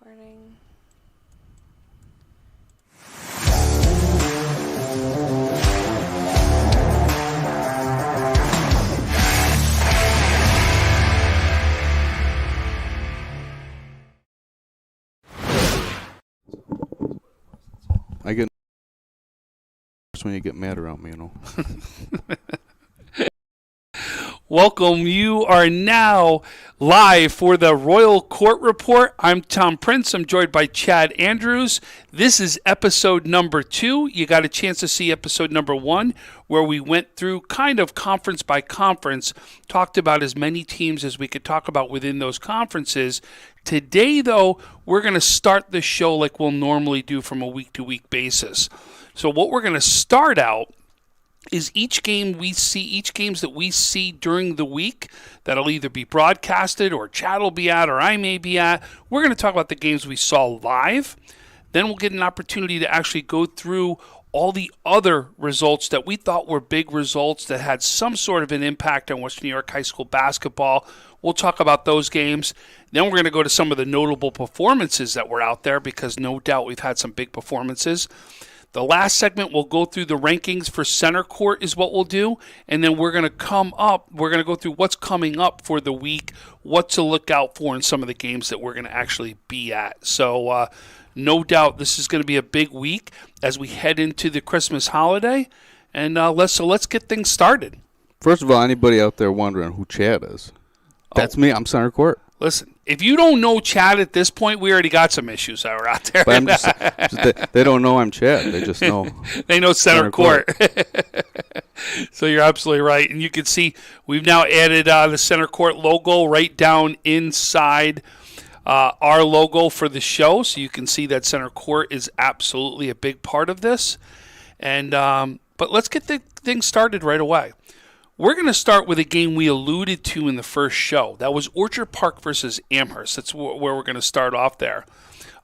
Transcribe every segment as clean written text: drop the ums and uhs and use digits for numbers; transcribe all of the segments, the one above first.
recording. I get when you get mad around me, Welcome. You are now live for the Royal Court Report. I'm Tom Prince. I'm joined by Chad Andrews. This is episode number 2. You got a chance to see episode number 1, where we went through kind of conference by conference, talked about as many teams as we could talk about within those conferences. Today, though, we're going to start the show like we'll normally do from a week-to-week basis. So what we're going to start out is each games that we see during the week that'll either be broadcasted or Chad will be at or I may be at. We're going to talk about the games we saw live. Then we'll get an opportunity to actually go through all the other results that we thought were big results that had some sort of an impact on Western New York high school basketball. We'll talk about those games. Then we're going to go to some of the notable performances that were out there, because no doubt we've had some big performances. The last segment, we'll go through the rankings for Centercourt is what we'll do. And then we're going to go through what's coming up for the week, what to look out for in some of the games that we're going to actually be at. So no doubt this is going to be a big week as we head into the Christmas holiday. And let's get things started. First of all, anybody out there wondering who Chad is, that's me. I'm Centercourt. Listen, if you don't know Chad at this point, we already got some issues that were out there. But they don't know I'm Chad. They just know. They know Centercourt. So you're absolutely right. And you can see we've now added the Centercourt logo right down inside our logo for the show. So you can see that Centercourt is absolutely a big part of this. And but let's get the thing started right away. We're going to start with a game we alluded to in the first show. That was Orchard Park versus Amherst. That's where we're going to start off there.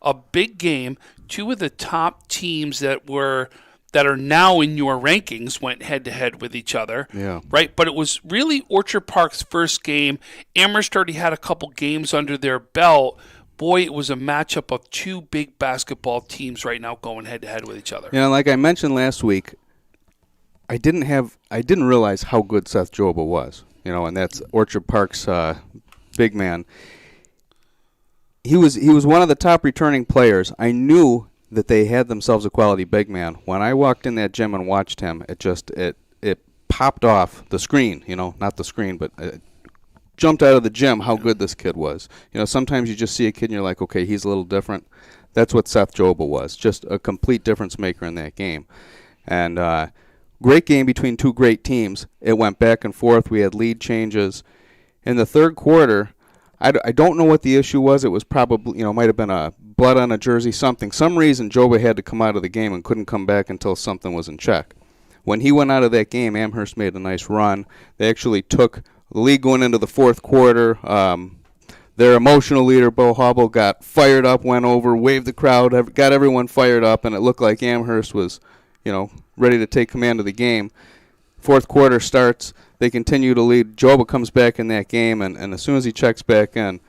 A big game. Two of the top teams that are now in your rankings went head-to-head with each other. Yeah. Right? But it was really Orchard Park's first game. Amherst already had a couple games under their belt. Boy, it was a matchup of two big basketball teams right now going head-to-head with each other. You know, like I mentioned last week, I didn't realize how good Seth Joba was, and that's Orchard Park's big man. He was one of the top returning players. I knew that they had themselves a quality big man. When I walked in that gym and watched him, it popped off the screen, not the screen, but it jumped out of the gym how good this kid was. Sometimes you just see a kid and you're like, okay, he's a little different. That's what Seth Joba was, just a complete difference maker in that game. And great game between two great teams. It went back and forth. We had lead changes. In the third quarter, I don't know what the issue was. It was probably, might have been a blood on a jersey, something. Some reason Joba had to come out of the game and couldn't come back until something was in check. When he went out of that game, Amherst made a nice run. They actually took the lead going into the fourth quarter. Their emotional leader, Bo Hobble, got fired up, went over, waved the crowd, got everyone fired up, and it looked like Amherst was, ready to take command of the game. Fourth quarter starts. They continue to lead. Joba comes back in that game, and as soon as he checks back in,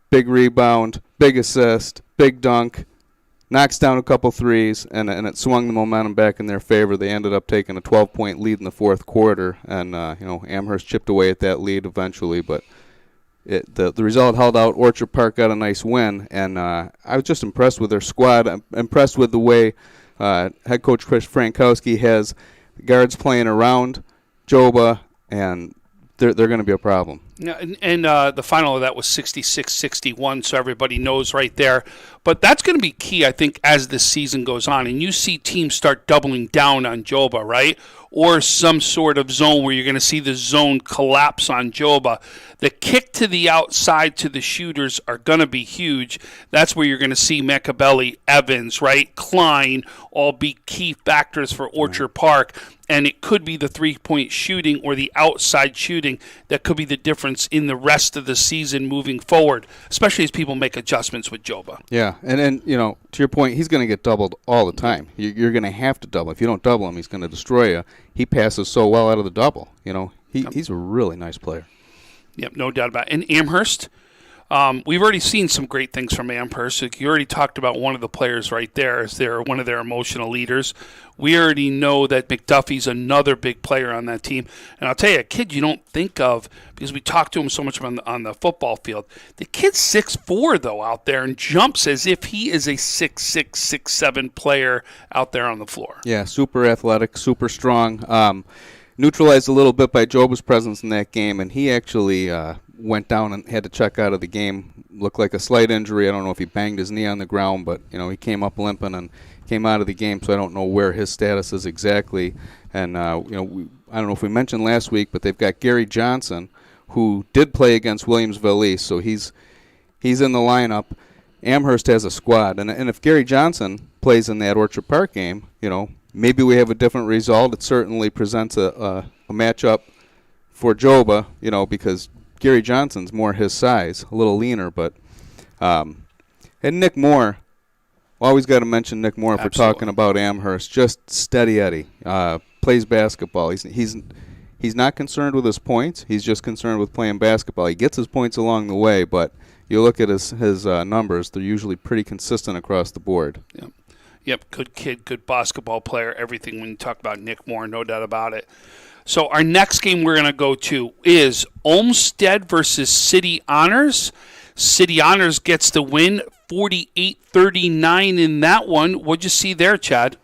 big rebound, big assist, big dunk, knocks down a couple threes, and it swung the momentum back in their favor. They ended up taking a 12-point lead in the fourth quarter, and Amherst chipped away at that lead eventually, but the result held out. Orchard Park got a nice win, and I was just impressed with their squad. I'm impressed with the way head coach Chris Frankowski has guards playing around Joba, and they're going to be a problem. Yeah, and the final of that was 66-61, so everybody knows right there. But that's going to be key, I think, as the season goes on. And you see teams start doubling down on Joba, right? Or some sort of zone where you're going to see the zone collapse on Joba. The kick to the outside to the shooters are going to be huge. That's where you're going to see Mckinley, Evans, right? Klein all be key factors for Orchard Park. And it could be the three-point shooting or the outside shooting that could be the difference in the rest of the season moving forward, especially as people make adjustments with Joba. Yeah, and then, to your point, he's going to get doubled all the time. You're going to have to double. If you don't double him, he's going to destroy you. He passes so well out of the double. He's a really nice player. Yep, no doubt about it. And Amherst, We've already seen some great things from Amherst. You already talked about one of the players right there as one of their emotional leaders. We already know that McDuffie's another big player on that team. And I'll tell you, a kid you don't think of because we talk to him so much on the football field. The kid's 6'4", though, out there and jumps as if he is a 6'6", 6'7" player out there on the floor. Yeah, super athletic, super strong. Neutralized a little bit by Joba's presence in that game, and he actually went down and had to check out of the game. Looked like a slight injury. I don't know if he banged his knee on the ground, but he came up limping and came out of the game. So I don't know where his status is exactly. And I don't know if we mentioned last week, but they've got Gary Johnson, who did play against Williamsville East, so he's in the lineup. Amherst has a squad, and if Gary Johnson plays in that Orchard Park game, maybe we have a different result. It certainly presents a matchup for Joba, because Gary Johnson's more his size, a little leaner. But and Nick Moore, always got to mention Nick Moore if we're talking about Amherst. Just steady Eddie, plays basketball. He's not concerned with his points. He's just concerned with playing basketball. He gets his points along the way, but you look at his numbers; they're usually pretty consistent across the board. Yeah. Yep, good kid, good basketball player, everything when you talk about Nick Moore, no doubt about it. So our next game we're going to go to is Olmsted versus City Honors. City Honors gets the win, 48-39 in that one. What'd you see there, Chad?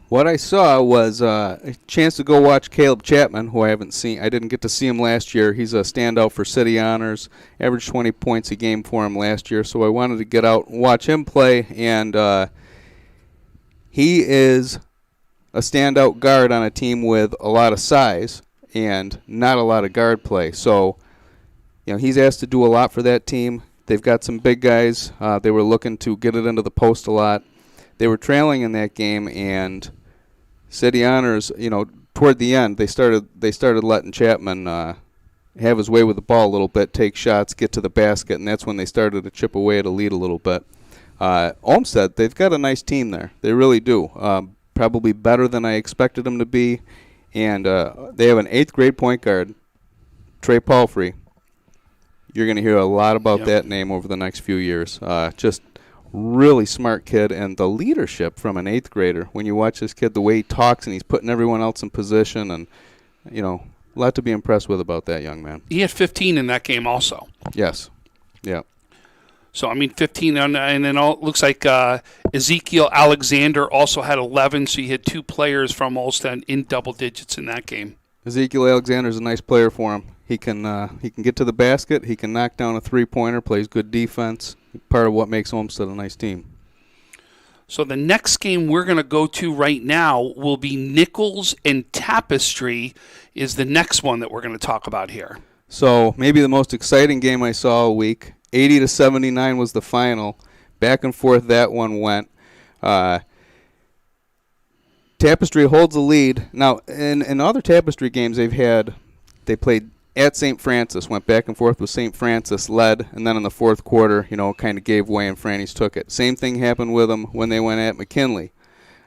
What I saw was a chance to go watch Caleb Chapman, who I haven't seen. I didn't get to see him last year. He's a standout for City Honors, averaged 20 points a game for him last year, so I wanted to get out and watch him play, and he is a standout guard on a team with a lot of size and not a lot of guard play. So, he's asked to do a lot for that team. They've got some big guys. They were looking to get it into the post a lot. They were trailing in that game, and City Honors, toward the end, they started letting Chapman have his way with the ball a little bit, take shots, get to the basket, and that's when they started to chip away at a lead a little bit. Olmsted, they've got a nice team there. They really do. Probably better than I expected them to be. And they have an 8th grade point guard, Trey Palfrey. You're going to hear a lot about that name over the next few years. Just really smart kid. And the leadership from an 8th grader, when you watch this kid, the way he talks and he's putting everyone else in position, and, a lot to be impressed with about that young man. He had 15 in that game also. Yes. Yeah. So, 15, and then it looks like Ezekiel Alexander also had 11, so you had 2 players from Olmsted in double digits in that game. Ezekiel Alexander's a nice player for him. He can get to the basket. He can knock down a three-pointer, plays good defense. Part of what makes Olmsted a nice team. So the next game we're going to go to right now will be Nichols and Tapestry is the next one that we're going to talk about here. So maybe the most exciting game I saw all week. 80-79 was the final. Back and forth that one went. Tapestry holds the lead. Now, in other Tapestry games they played at St. Francis, went back and forth with St. Francis, led, and then in the fourth quarter, kind of gave way and Franny's took it. Same thing happened with them when they went at Mckinley.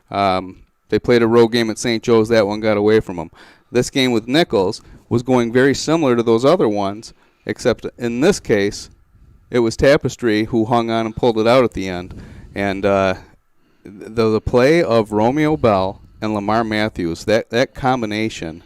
They played a road game at St. Joe's. That one got away from them. This game with Nichols was going very similar to those other ones, except in this case, it was Tapestry who hung on and pulled it out at the end. And the play of Romeo Bell and Lamar Matthews, that combination,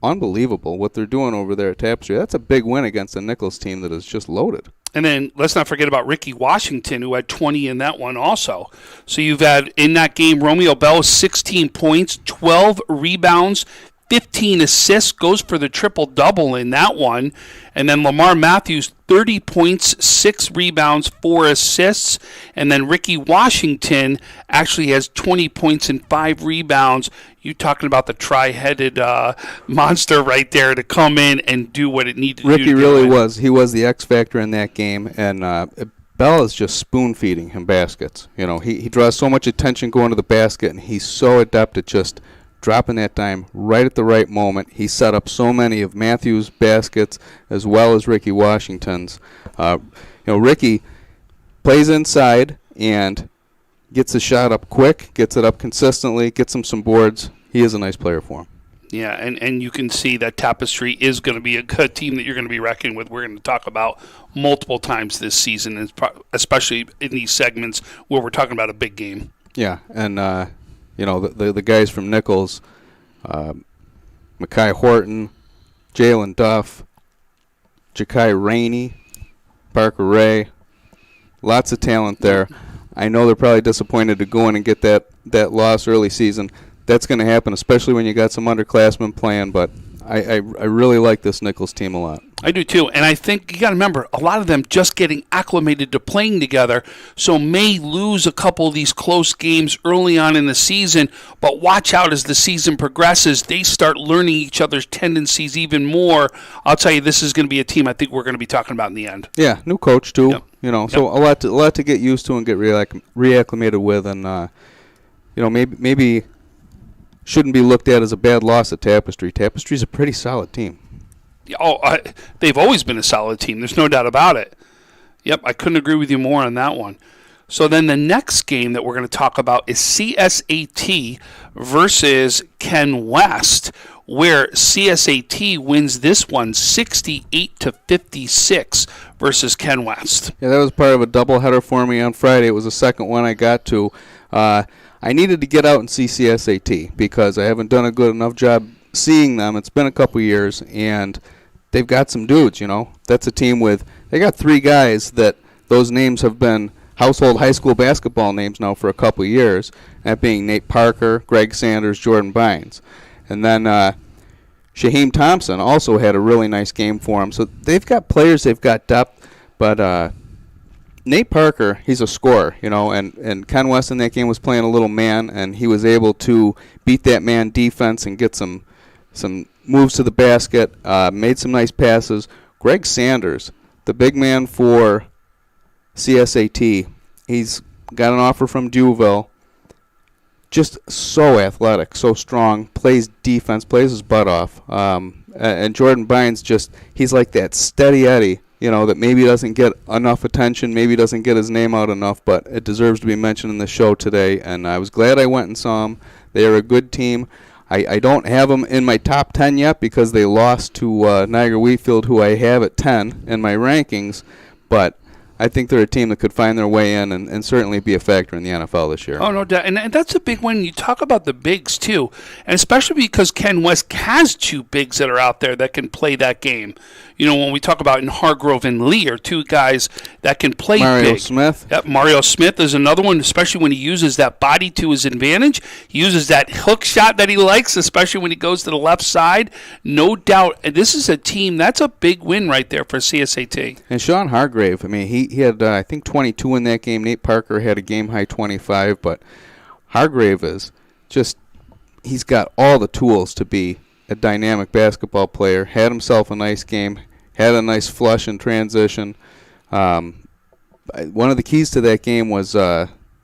unbelievable what they're doing over there at Tapestry. That's a big win against a Nichols team that is just loaded. And then let's not forget about Ricky Washington, who had 20 in that one also. So you've had in that game Romeo Bell 16 points, 12 rebounds, 15 assists, goes for the triple-double in that one. And then Lamar Matthews, 30 points, 6 rebounds, 4 assists. And then Ricky Washington actually has 20 points and 5 rebounds. You talking about the tri-headed monster right there to come in and do what it needed to do. Ricky really was. He was the X factor in that game. And Bell is just spoon-feeding him baskets. He draws so much attention going to the basket, and he's so adept at just dropping that dime right at the right moment. He set up so many of Matthews' baskets as well as Ricky Washington's. Ricky plays inside and gets the shot up quick, gets it up consistently, gets him some boards. He is a nice player for him. Yeah, and you can see that Tapestry is going to be a good team that you're going to be reckoning with. We're going to talk about multiple times this season, especially in these segments where we're talking about a big game. Yeah, and the guys from Nichols, Mackay Horton, Jalen Duff, Jakai Rainey, Parker Ray, lots of talent there. I know they're probably disappointed to go in and get that loss early season. That's going to happen, especially when you got some underclassmen playing, but I really like this Nichols team a lot. I do too, and I think you got to remember, a lot of them just getting acclimated to playing together, so may lose a couple of these close games early on in the season, but watch out as the season progresses. They start learning each other's tendencies even more. I'll tell you, this is going to be a team I think we're going to be talking about in the end. Yeah, new coach too. Yep. So a lot to get used to and get reacclimated with, and maybe shouldn't be looked at as a bad loss at Tapestry. Tapestry's a pretty solid team. They've always been a solid team. There's no doubt about it. Yep, I couldn't agree with you more on that one. So then the next game that we're going to talk about is CSAT versus Ken West, where CSAT wins this one 68-56 versus Ken West. Yeah, that was part of a doubleheader for me on Friday. It was the second one I got to. I needed to get out and see CSAT because I haven't done a good enough job seeing them. It's been a couple years, and they've got some dudes, That's a team they got three guys that those names have been household high school basketball names now for a couple years, that being Nate Parker, Greg Sanders, Jordan Bynes. And then Shaheem Thompson also had a really nice game for him. So they've got players, they've got depth, but Nate Parker, he's a scorer, and Ken West in that game was playing a little man, and he was able to beat that man defense and get some moves to the basket, made some nice passes. Greg Sanders, the big man for CSAT, he's got an offer from Dewville. Just so athletic, so strong, plays defense, plays his butt off. And Jordan Bynes, he's like that steady Eddie, that maybe doesn't get enough attention, maybe doesn't get his name out enough, but it deserves to be mentioned in the show today. And I was glad I went and saw him. They are a good team. I don't have them in my top 10 yet because they lost to Niagara Wheatfield, who I have at 10 in my rankings, but I think they're a team that could find their way in and certainly be a factor in the NFL this year. Oh, no doubt. And that's a big one. You talk about the bigs, too, and especially because Ken West has two bigs that are out there that can play that game. When we talk about in Hargrove and Lee are two guys that can play Mario big. Smith. Yep, Mario Smith is another one, especially when he uses that body to his advantage. He uses that hook shot that he likes, especially when he goes to the left side. No doubt. And this is a team, that's a big win right there for CSAT. And Sean Hargrave, he had, I think, 22 in that game. Nate Parker had a game-high 25, but Hargrave is he's got all the tools to be a dynamic basketball player. Had himself a nice game, had a nice flush in transition. One of the keys to that game was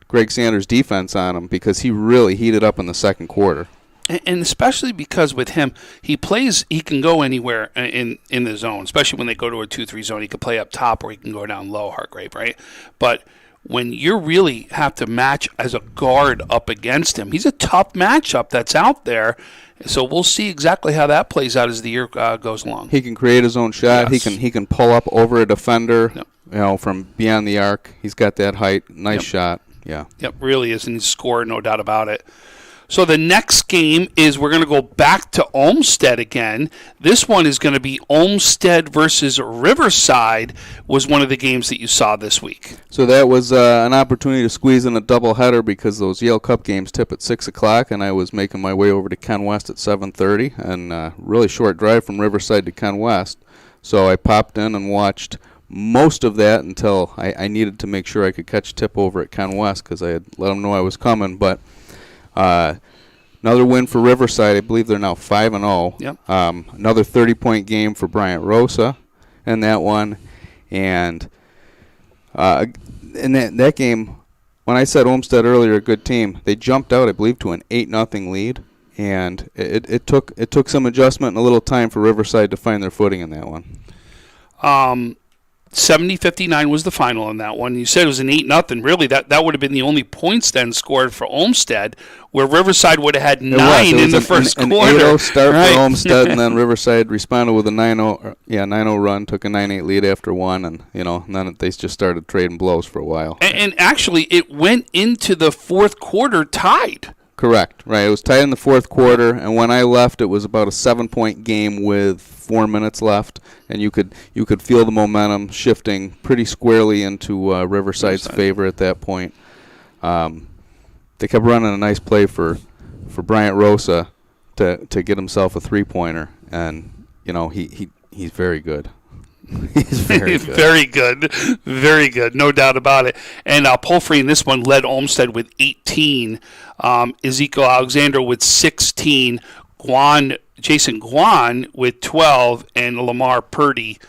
Greg Sanders' defense on him because he really heated up in the second quarter. And especially because with him, he can go anywhere in the zone, especially when they go to a 2-3 zone. He can play up top or he can go down low, Hargrave, right? But when you really have to match as a guard up against him, he's a tough matchup that's out there. So we'll see exactly how that plays out as the year goes along. He can create his own shot. Yes. He can pull up over a defender, Yep. From beyond the arc. He's got that height. Nice shot. Yeah. Yep, really is. And he's scored, no doubt about it. So the next game is we're going to go back to Olmsted again. This one is going to be Olmsted versus Riverside was one of the games that you saw this week. So that was an opportunity to squeeze in a doubleheader because those Yale Cup games tip at 6 o'clock, and I was making my way over to Ken West at 7:30, and really short drive from Riverside to Ken West. So I popped in and watched most of that until I needed to make sure I could catch tip over at Ken West because I had let them know I was coming, but another win for Riverside. I believe they're now 5-0. Yep. Another 30-point game for Bryant Rosa in that one. And in that game, when I said Olmsted earlier, a good team, they jumped out, I believe, to an 8-0 lead. And it took some adjustment and a little time for Riverside to find their footing in that one. 70-59 was the final in that one. You said it was an 8-0. Really, that would have been the only points then scored for Olmsted, where Riverside would have had 9 in the first quarter. An 8-0 start for Olmsted, and then Riverside responded with a 9-0 run, took a 9-8 lead after one, and then they just started trading blows for a while. And actually, it went into the fourth quarter tied. Correct. Right. It was tied in the fourth quarter, and when I left, it was about a 7-point game with 4 minutes left, and you could feel the momentum shifting pretty squarely into Riverside's favor at that point. They kept running a nice play for Bryant Rosa to get himself a 3-pointer, and he's very good. He's very good. Very good, no doubt about it. And Palfrey in this one led Olmsted with 18, Ezekiel Alexander with 16, Jason Guan with 12, and Lamar Purdy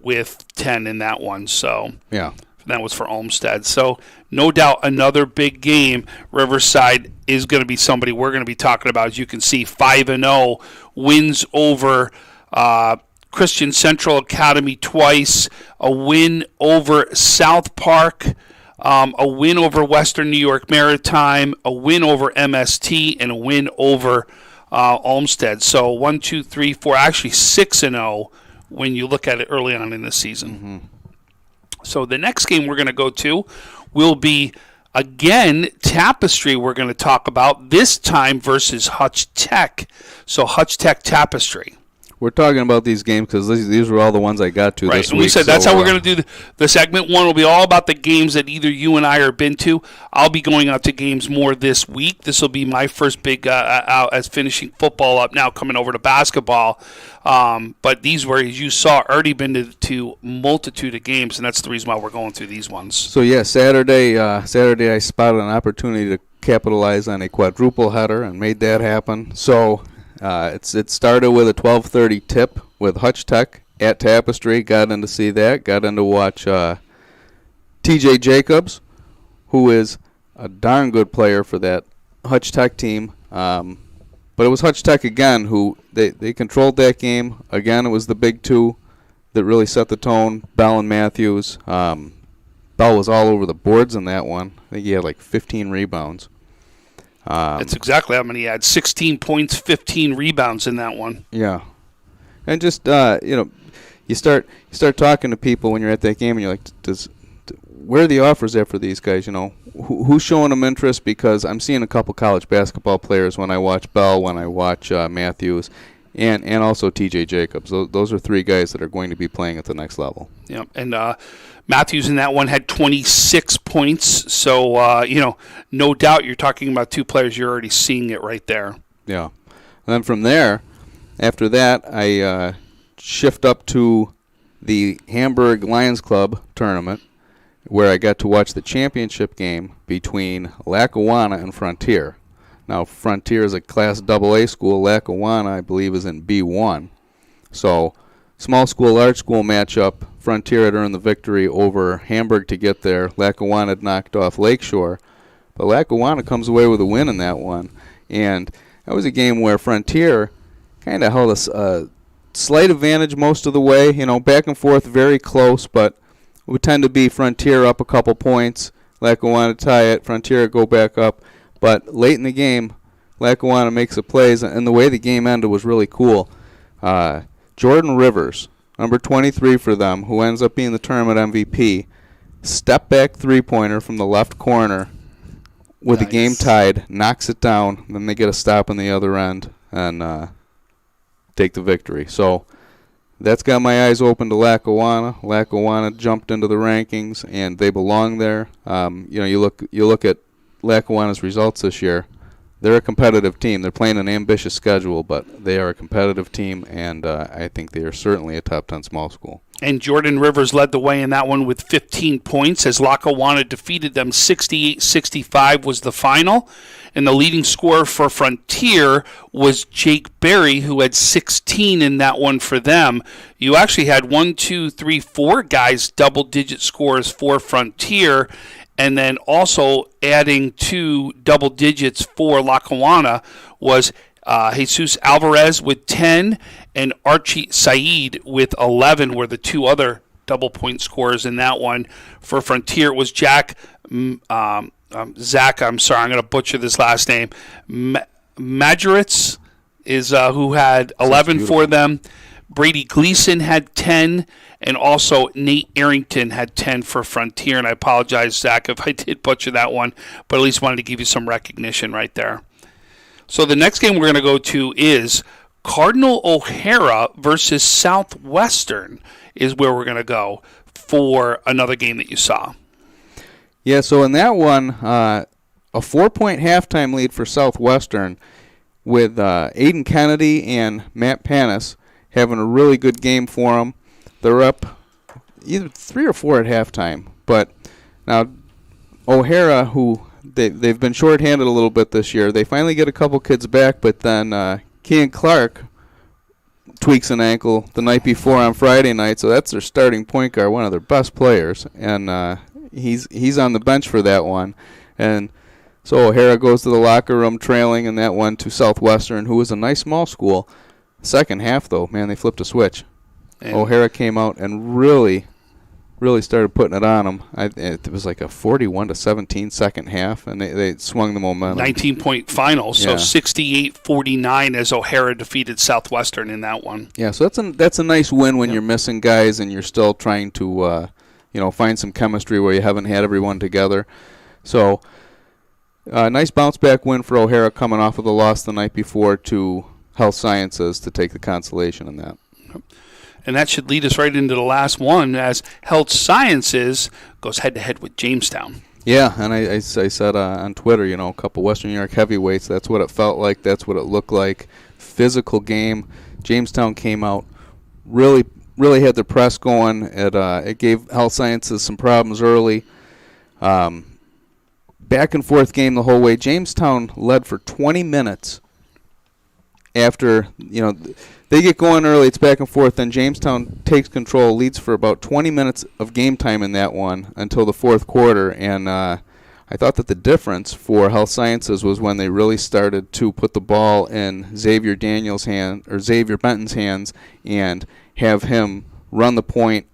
with 10 in that one. So yeah, that was for Olmsted. So no doubt another big game. Riverside is going to be somebody we're going to be talking about. As you can see, 5-0 wins over Christian Central Academy twice, a win over South Park, a win over Western New York Maritime, a win over MST, and a win over Olmsted. So 1, 2, 3, 4, actually 6-0 when you look at it early on in the season. Mm-hmm. So the next game we're going to go to will be, again, Tapestry we're going to talk about, this time versus Hutch Tech. So Hutch Tech Tapestry. We're talking about these games because these were all the ones I got to this week. And we said that's how we're going to do the segment one. Will be all about the games that either you and I are been to. I'll be going out to games more this week. This will be my first big out as finishing football up now, coming over to basketball. But these were, as you saw, already been to multitude of games, and that's the reason why we're going through these ones. So yeah, Saturday I spotted an opportunity to capitalize on a quadruple header and made that happen. So. It started with a 12:30 tip with Hutch Tech at Tapestry. Got in to see that. Got in to watch T.J. Jacobs, who is a darn good player for that Hutch Tech team. But it was Hutch Tech again who they controlled that game. Again, it was the big two that really set the tone. Bell and Matthews. Bell was all over the boards in that one. I think he had like 15 rebounds. That's exactly how many he had. 16 points, 15 rebounds in that one. Yeah. And just, you start talking to people when you're at that game and you're like, where are the offers at for these guys? Who's showing them interest? Because I'm seeing a couple college basketball players when I watch Bell, when I watch Matthews, and also T.J. Jacobs. Those are three guys that are going to be playing at the next level. Yeah, and Matthews in that one had 26 points. So, no doubt you're talking about two players. You're already seeing it right there. Yeah. And then from there, after that, I shift up to the Hamburg Lions Club tournament, where I got to watch the championship game between Lackawanna and Frontier. Now, Frontier is a Class AA school. Lackawanna, I believe, is in B1. So, small school, large school matchup. Frontier had earned the victory over Hamburg to get there. Lackawanna had knocked off Lakeshore. But Lackawanna comes away with a win in that one. And that was a game where Frontier kind of held a slight advantage most of the way. Back and forth, very close, but it would tend to be Frontier up a couple points. Lackawanna tie it. Frontier go back up. But late in the game, Lackawanna makes the plays, and the way the game ended was really cool. Jordan Rivers, number 23 for them, who ends up being the tournament MVP, step-back three-pointer from the left corner with the game tied, knocks it down, then they get a stop on the other end and take the victory. So that's got my eyes open to Lackawanna. Lackawanna jumped into the rankings, and they belong there. You look at Lackawanna's results this year. They're a competitive team. They're playing an ambitious schedule, but they are a competitive team, and I think they are certainly a top 10 small school. And Jordan Rivers led the way in that one with 15 points as Lackawanna defeated them 68-65 was the final. And the leading scorer for Frontier was Jake Berry, who had 16 in that one for them. You actually had 4 guys double-digit scores for Frontier, and then also adding 2 double digits for Lackawanna was Jesus Alvarez with 10 and Archie Said with 11 were the 2 other double point scorers in that one. For Frontier, it was Zach, I'm sorry, I'm going to butcher this last name. Majoritz is who had 11 for them. Brady Gleason had 10, and also Nate Arrington had 10 for Frontier. And I apologize, Zach, if I did butcher that one, but at least wanted to give you some recognition right there. So the next game we're going to go to is Cardinal O'Hara versus Southwestern is where we're going to go for another game that you saw. Yeah, so in that one, a 4-point halftime lead for Southwestern with Aiden Kennedy and Matt Panis having a really good game for them. They're up either 3 or 4 at halftime. But now O'Hara, who they've been shorthanded a little bit this year, they finally get a couple kids back, but then Kean Clark tweaks an ankle the night before on Friday night, so that's their starting point guard, one of their best players, and he's on the bench for that one. And so O'Hara goes to the locker room trailing in that one to Southwestern, who is a nice small school. Second half, though, man, they flipped a switch. And O'Hara came out and really started putting it on them. It was like a 41-17 second half, and they swung the momentum. 19-point final, so 68-49 as O'Hara defeated Southwestern in that one. Yeah, so that's a nice win when you're missing guys and you're still trying to find some chemistry where you haven't had everyone together. So nice bounce-back win for O'Hara coming off of the loss the night before to Health Sciences to take the consolation in that. And that should lead us right into the last one as Health Sciences goes head-to-head with Jamestown. Yeah, and I said on Twitter, a couple Western New York heavyweights, that's what it felt like, that's what it looked like. Physical game. Jamestown came out, really had the press going. It gave Health Sciences some problems early. Back and forth game the whole way. Jamestown led for 20 minutes after, they get going early, it's back and forth, then Jamestown takes control, leads for about 20 minutes of game time in that one until the fourth quarter, and I thought that the difference for Health Sciences was when they really started to put the ball in Xavier Benton's hands and have him run the point,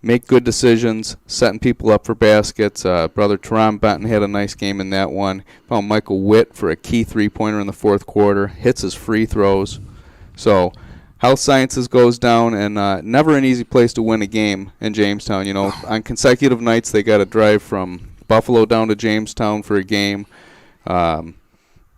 make good decisions, setting people up for baskets. Brother Teron Benton had a nice game in that one. Found Michael Witt for a key three-pointer in the fourth quarter, hits his free throws. So Health Sciences goes down, and never an easy place to win a game in Jamestown. On consecutive nights they got to drive from Buffalo down to Jamestown for a game.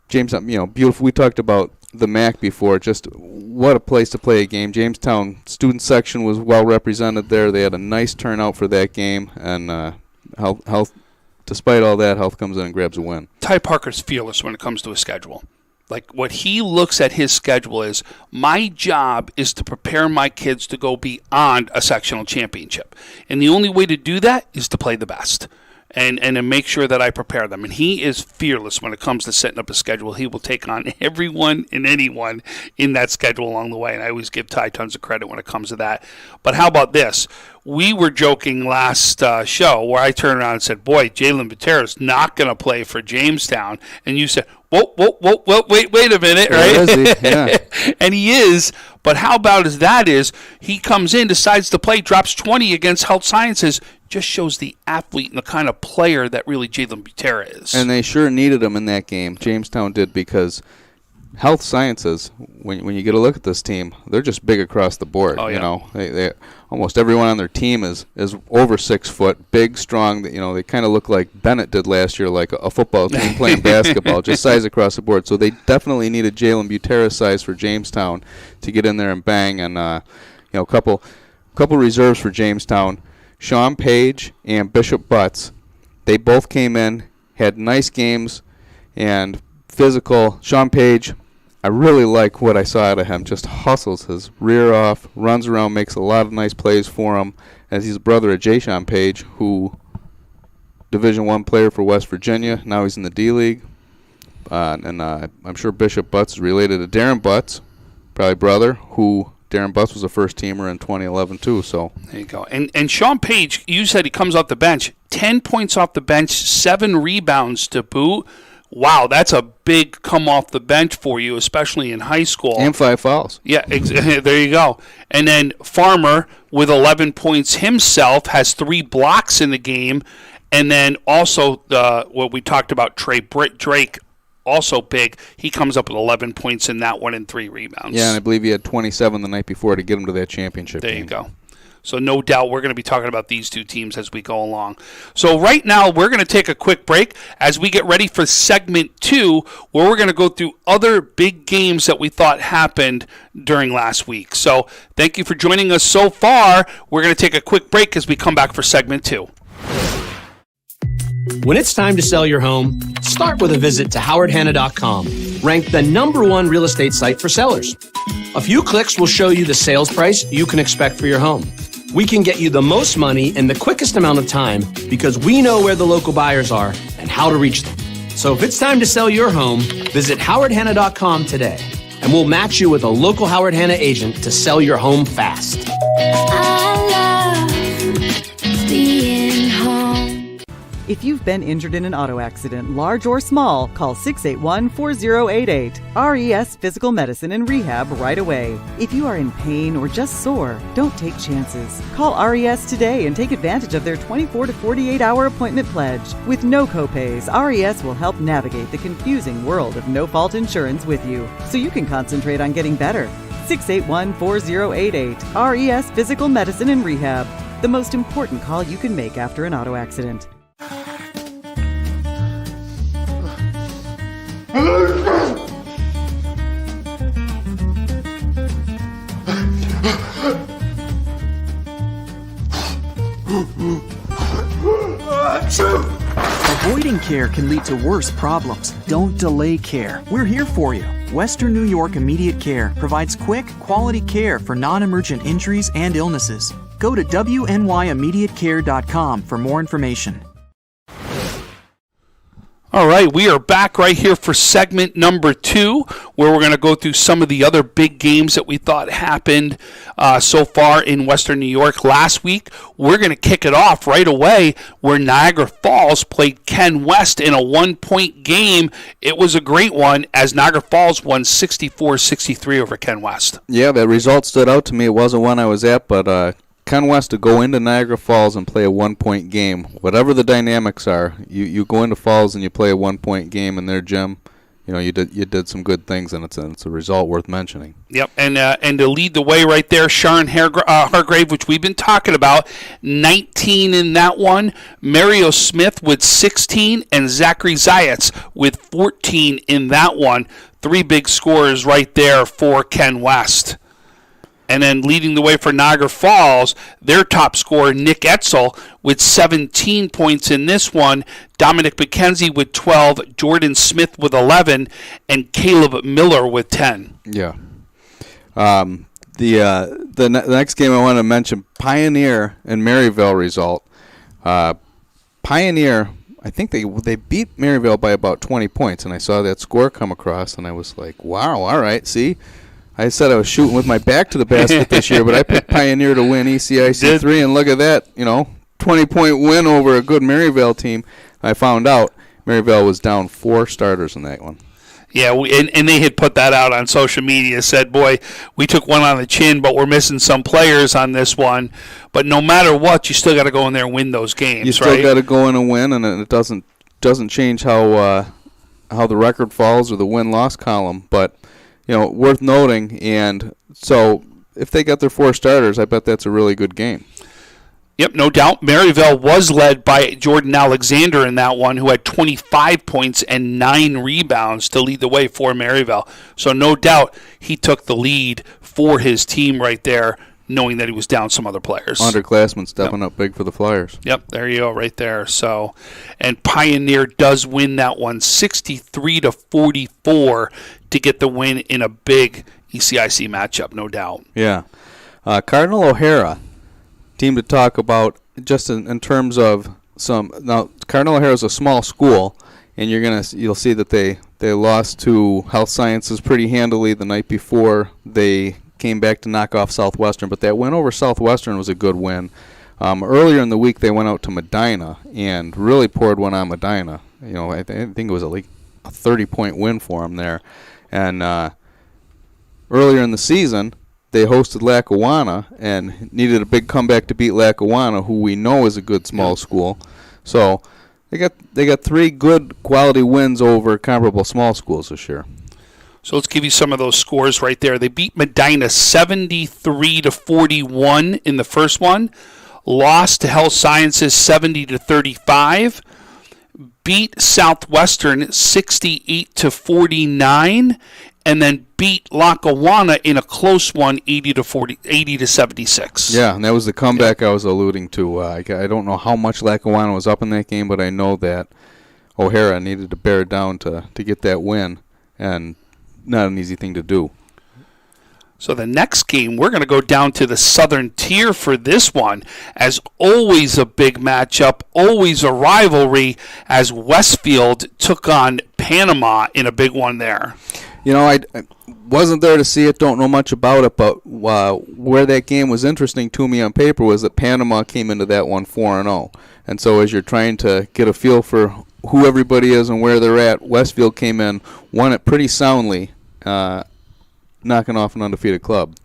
Jamestown, beautiful. We talked about the MAC before. Just what a place to play a game. Jamestown student section was well represented there. They had a nice turnout for that game, and Health, despite all that, Health comes in and grabs a win. Ty Parker's fearless when it comes to his schedule. Like, what he looks at his schedule is, my job is to prepare my kids to go beyond a sectional championship. And the only way to do that is to play the best and to make sure that I prepare them. And he is fearless when it comes to setting up a schedule. He will take on everyone and anyone in that schedule along the way. And I always give Ty tons of credit when it comes to that. But how about this? We were joking last show where I turned around and said, boy, Jalen Butera is not going to play for Jamestown. And you said, wait a minute, right? Where is he? Yeah. And he is, but how about is he comes in, decides to play, drops 20 against Health Sciences, just shows the athlete and the kind of player that really Jalen Butera is. And they sure needed him in that game. Jamestown did, because Health Sciences, when you get a look at this team, they're just big across the board. Oh, yeah. They almost everyone on their team is over 6 foot, big, strong. They kind of look like Bennett did last year, like a football team playing basketball, just size across the board. So they definitely needed Jalen Butera's size for Jamestown to get in there and bang. And a couple reserves for Jamestown, Sean Page and Bishop Butts. They both came in, had nice games, and physical. Sean Page, I really like what I saw out of him. Just hustles his rear off, runs around, makes a lot of nice plays for him. As he's a brother of Jay Sean Page, who Division I player for West Virginia. Now he's in the D-League. I'm sure Bishop Butts is related to Darren Butts, probably brother, who Darren Butts was a first-teamer in 2011 too. So there you go. And Sean Page, you said he comes off the bench, 10 points off the bench, 7 rebounds to boot. wow, that's a big come off the bench for you, especially in high school. And 5 fouls. Yeah, there you go. And then Farmer, with 11 points himself, has 3 blocks in the game. And then also what we talked about, Drake, also big. He comes up with 11 points in that one and 3 rebounds. Yeah, and I believe he had 27 the night before to get him to that championship There game. you go. So no doubt we're going to be talking about these 2 teams as we go along. So right now we're going to take a quick break as we get ready for segment 2, where we're going to go through other big games that we thought happened during last week. So thank you for joining us so far. We're going to take a quick break as we come back for segment 2. When it's time to sell your home, start with a visit to howardhanna.com, ranked the #1 real estate site for sellers. A few clicks will show you the sales price you can expect for your home. We can get you the most money in the quickest amount of time because we know where the local buyers are and how to reach them. So if it's time to sell your home, visit howardhanna.com today, and we'll match you with a local Howard Hanna agent to sell your home fast. I love being home. If you've been injured in an auto accident, large or small, call 681-4088. RES Physical Medicine and Rehab right away. If you are in pain or just sore, don't take chances. Call RES today and take advantage of their 24 to 48-hour appointment pledge. With no copays, RES will help navigate the confusing world of no-fault insurance with you, so you can concentrate on getting better. 681-4088. RES Physical Medicine and Rehab. The most important call you can make after an auto accident. Avoiding care can lead to worse problems. Don't delay care. We're here for you. Western New York Immediate Care provides quick, quality care for non-emergent injuries and illnesses. Go to wnyImmediatecare.com for more information. All right, we are back right here for segment number 2, where we're going to go through some of the other big games that we thought happened so far in Western New York last week. We're going to kick it off right away where Niagara Falls played Ken West in a 1-point game. It was a great one as Niagara Falls won 64-63 over Ken West. Yeah, that result stood out to me. It wasn't one I was at, but Ken West to go into Niagara Falls and play a 1-point game, whatever the dynamics are, you go into Falls and you play a 1-point game in their gym. You know, you did some good things, and it's a result worth mentioning. Yep, and to lead the way right there, Sharon Hargrave, which we've been talking about, 19 in that one. Mario Smith with 16, and Zachary Zayats with 14 in that one. 3 big scores right there for Ken West. And then leading the way for Niagara Falls, their top scorer, Nick Etzel, with 17 points in this one. Dominic McKenzie with 12, Jordan Smith with 11, and Caleb Miller with 10. Yeah. The next game I want to mention, Pioneer and Maryvale result. Pioneer, I think they beat Maryvale by about 20 points, and I saw that score come across, and I was like, wow, all right, see? I said I was shooting with my back to the basket this year, but I picked Pioneer to win ECIC 3, and look at that, 20-point win over a good Maryvale team. I found out Maryvale was down 4 starters in that one. Yeah, and they had put that out on social media, said, boy, we took one on the chin, but we're missing some players on this one. But no matter what, you still got to go in there and win those games, you still got to go in and win, and it doesn't change how the record falls or the win-loss column, but worth noting. And so if they got their 4 starters, I bet that's a really good game. Yep, no doubt. Maryvale was led by Jordan Alexander in that one, who had 25 points and 9 rebounds to lead the way for Maryvale. So no doubt he took the lead for his team right there, knowing that he was down some other players. Underclassmen stepping up big for the Flyers. Yep, there you go, right there. So, and Pioneer does win that one, 63-44, to get the win in a big ECIC matchup, no doubt. Yeah, Cardinal O'Hara, team to talk about just in terms of some. Now, Cardinal O'Hara is a small school, and you'll see that they lost to Health Sciences pretty handily the night before they came back to knock off Southwestern, but that win over Southwestern was a good win. Earlier in the week, they went out to Medina and really poured one on Medina. I think it was a 30-point win for them there. And earlier in the season, they hosted Lackawanna and needed a big comeback to beat Lackawanna, who we know is a good small school. So they got 3 good quality wins over comparable small schools this year. So let's give you some of those scores right there. They beat Medina 73-41 in the first one. Lost to Health Sciences 70-35. Beat Southwestern 68-49. And then beat Lackawanna in a close one 80-76. Yeah, and that was the comeback I was alluding to. I don't know how much Lackawanna was up in that game, but I know that O'Hara needed to bear down to get that win. And not an easy thing to do. So the next game, we're going to go down to the Southern Tier for this one. As always, a big matchup, always a rivalry, as Westfield took on Panama in a big one there. You know, I wasn't there to see it, don't know much about it, but where that game was interesting to me on paper was that Panama came into that one 4-0. And so as you're trying to get a feel for who everybody is and where they're at, Westfield came in, won it pretty soundly, knocking off an undefeated club.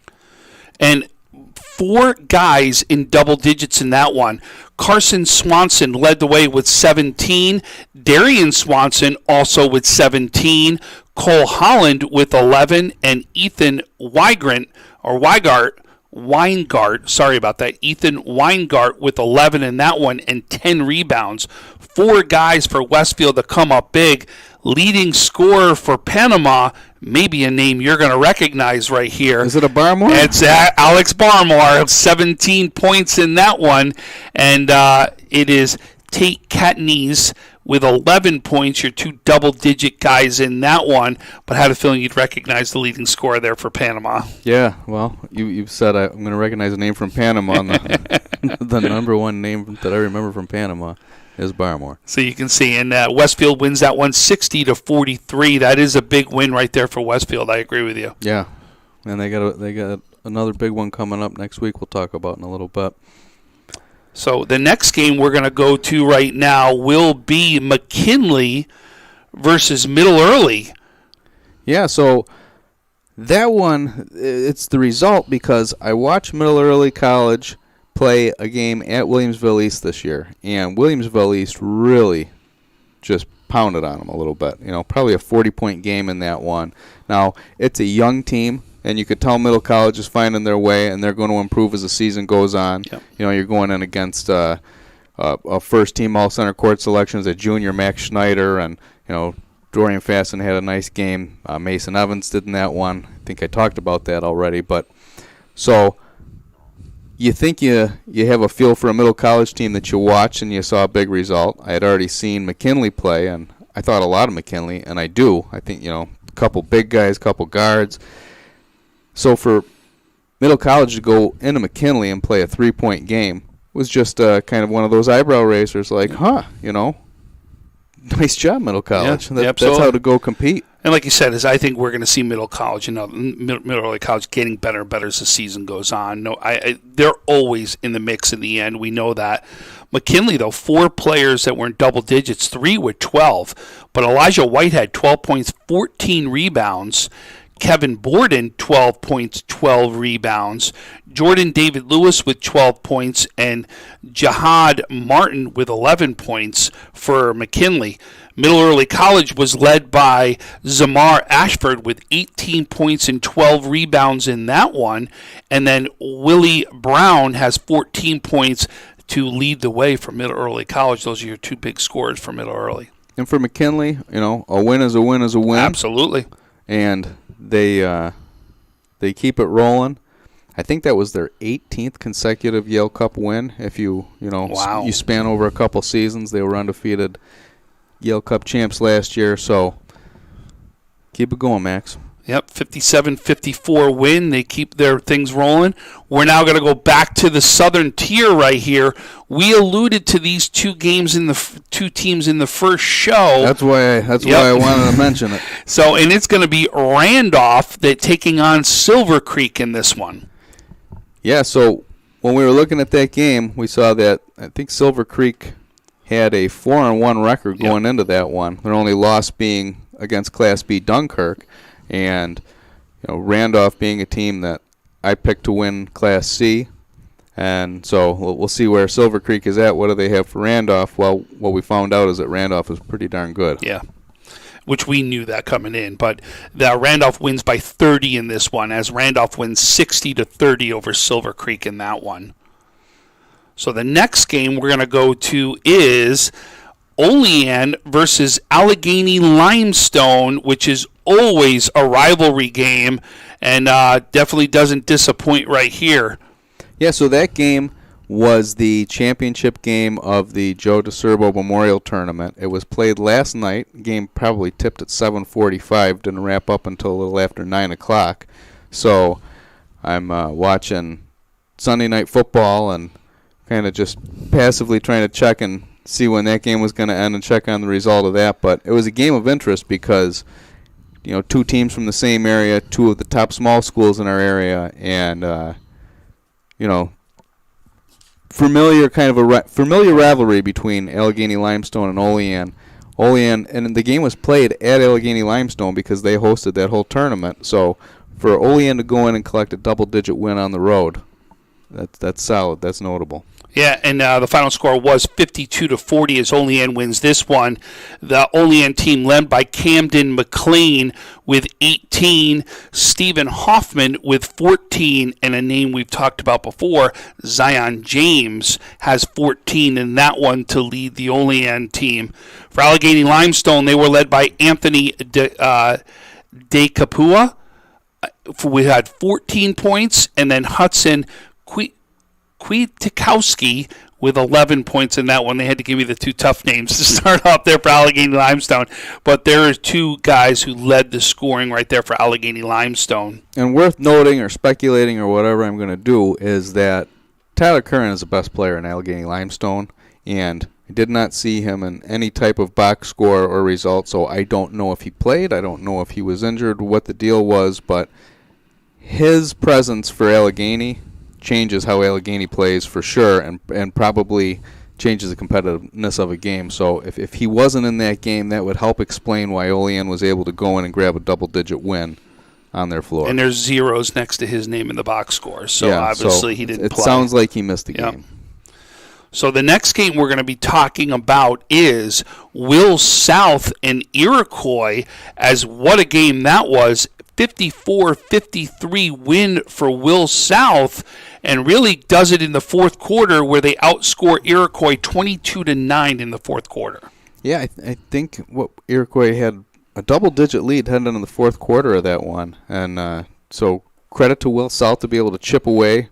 And 4 guys in double digits in that one. Carson Swanson led the way with 17. Darian Swanson also with 17. Cole Holland with 11. And Ethan Weingart, sorry about that. Ethan Weingart with 11 in that one and 10 rebounds. 4 guys for Westfield to come up big. Leading scorer for Panama, maybe a name you're going to recognize right here. Is it a Barmore? It's Alex Barmore, 17 points in that one. And it is Tate Katniss with 11 points, your 2 double-digit guys in that one. But I had a feeling you'd recognize the leading scorer there for Panama. Yeah, well, you've said I'm going to recognize a name from Panama. The number one name that I remember from Panama is Barmore. So you can see, and Westfield wins that one 60-43. That is a big win right there for Westfield. I agree with you. Yeah, and they got another big one coming up next week. We'll talk about in a little bit. So the next game we're going to go to right now will be McKinley versus Middle Early. Yeah, so that one, it's the result because I watched Middle Early College play a game at Williamsville East this year, and Williamsville East really just pounded on them a little bit. You know, probably a 40-point game in that one. Now, it's a young team, and you could tell Middle College is finding their way, and they're going to improve as the season goes on. Yep. You know, you're going in against a first-team All-Centercourt selections, a junior Max Schneider, and, you know, Dorian Fasten had a nice game. Mason Evans did in that one. I think I talked about that already. But so you think you have a feel for a Middle College team that you watch, and you saw a big result. I had already seen McKinley play, and I thought a lot of McKinley, and I do. I think, you know, a couple big guys, a couple guards. So for Middle College to go into McKinley and play a 3-point game was just kind of one of those eyebrow raisers, like, you know, nice job, Middle College. Yeah, that's how to go compete. And like you said, I think we're going to see Middle College, Middle Early College getting better and better as the season goes on. They're always in the mix in the end. We know that. McKinley, though, 4 players that were in double digits, 3 with 12. But Elijah White had 12 points, 14 rebounds. Kevin Borden, 12 points, 12 rebounds. Jordan David Lewis with 12 points, and Jihad Martin with 11 points for McKinley. Middle Early College was led by Zamar Ashford with 18 points and 12 rebounds in that one. And then Willie Brown has 14 points to lead the way for Middle Early College. Those are your 2 big scores for Middle Early. And for McKinley, you know, a win is a win is a win. Absolutely. And they keep it rolling. I think that was their 18th consecutive Yale Cup win. If you span over a couple seasons, they were undefeated Yale Cup champs last year. So keep it going, Max. Yep, 57-54 win. They keep their things rolling. We're now going to go back to the Southern Tier right here. We alluded to these 2 games in the 2 teams in the first show. That's why I wanted to mention it. So, and it's going to be Randolph that taking on Silver Creek in this one. Yeah. So when we were looking at that game, we saw that I think Silver Creek had a 4-1 record going into that one. Their only loss being against Class B Dunkirk, and Randolph being a team that I picked to win Class C. And so we'll see where Silver Creek is at. What do they have for Randolph? Well, what we found out is that Randolph is pretty darn good. Yeah, which we knew that coming in. But the Randolph wins by 30 in this one, as Randolph wins 60-30 over Silver Creek in that one. So the next game we're going to go to is Olean versus Allegheny Limestone, which is always a rivalry game, and definitely doesn't disappoint right here. Yeah, so that game was the championship game of the Joe DeCerbo Memorial Tournament. It was played last night. Game probably tipped at 7:45. Didn't wrap up until a little after 9 o'clock. So I'm watching Sunday Night Football and kind of just passively trying to check and see when that game was going to end and check on the result of that. But it was a game of interest because, two teams from the same area, two of the top small schools in our area, and familiar rivalry between Allegheny Limestone and Olean. And the game was played at Allegheny Limestone because they hosted that whole tournament. So for Olean to go in and collect a double-digit win on the road, that's solid. That's notable. Yeah, and the final score was 52-40 as Olean wins this one. The Olean team led by Camden McLean with 18, Stephen Hoffman with 14, and a name we've talked about before, Zion James, has 14 in that one to lead the Olean team. For Allegheny Limestone, they were led by Anthony De Capua. We had 14 points, and then Hudson Kwiatkowski with 11 points in that one. They had to give me the two tough names to start off there for Allegheny Limestone. But there are two guys who led the scoring right there for Allegheny Limestone. And worth noting or speculating or whatever I'm going to do is that Tyler Curran is the best player in Allegheny Limestone, and I did not see him in any type of box score or result, so I don't know if he played. I don't know if he was injured, what the deal was, but his presence for Allegheny changes how Allegheny plays for sure, and probably changes the competitiveness of a game. So if he wasn't in that game, that would help explain why Olean was able to go in and grab a double-digit win on their floor. And there's zeros next to his name in the box score, so yeah, obviously he didn't play. It sounds like he missed the game. So the next game we're going to be talking about is Will South and Iroquois, as what a game that was. 54-53 win for Will South, and really does it in the fourth quarter where they outscore Iroquois 22-9 in the fourth quarter. Yeah, I think Iroquois had a double-digit lead heading into the fourth quarter of that one, and so credit to Will South to be able to chip away,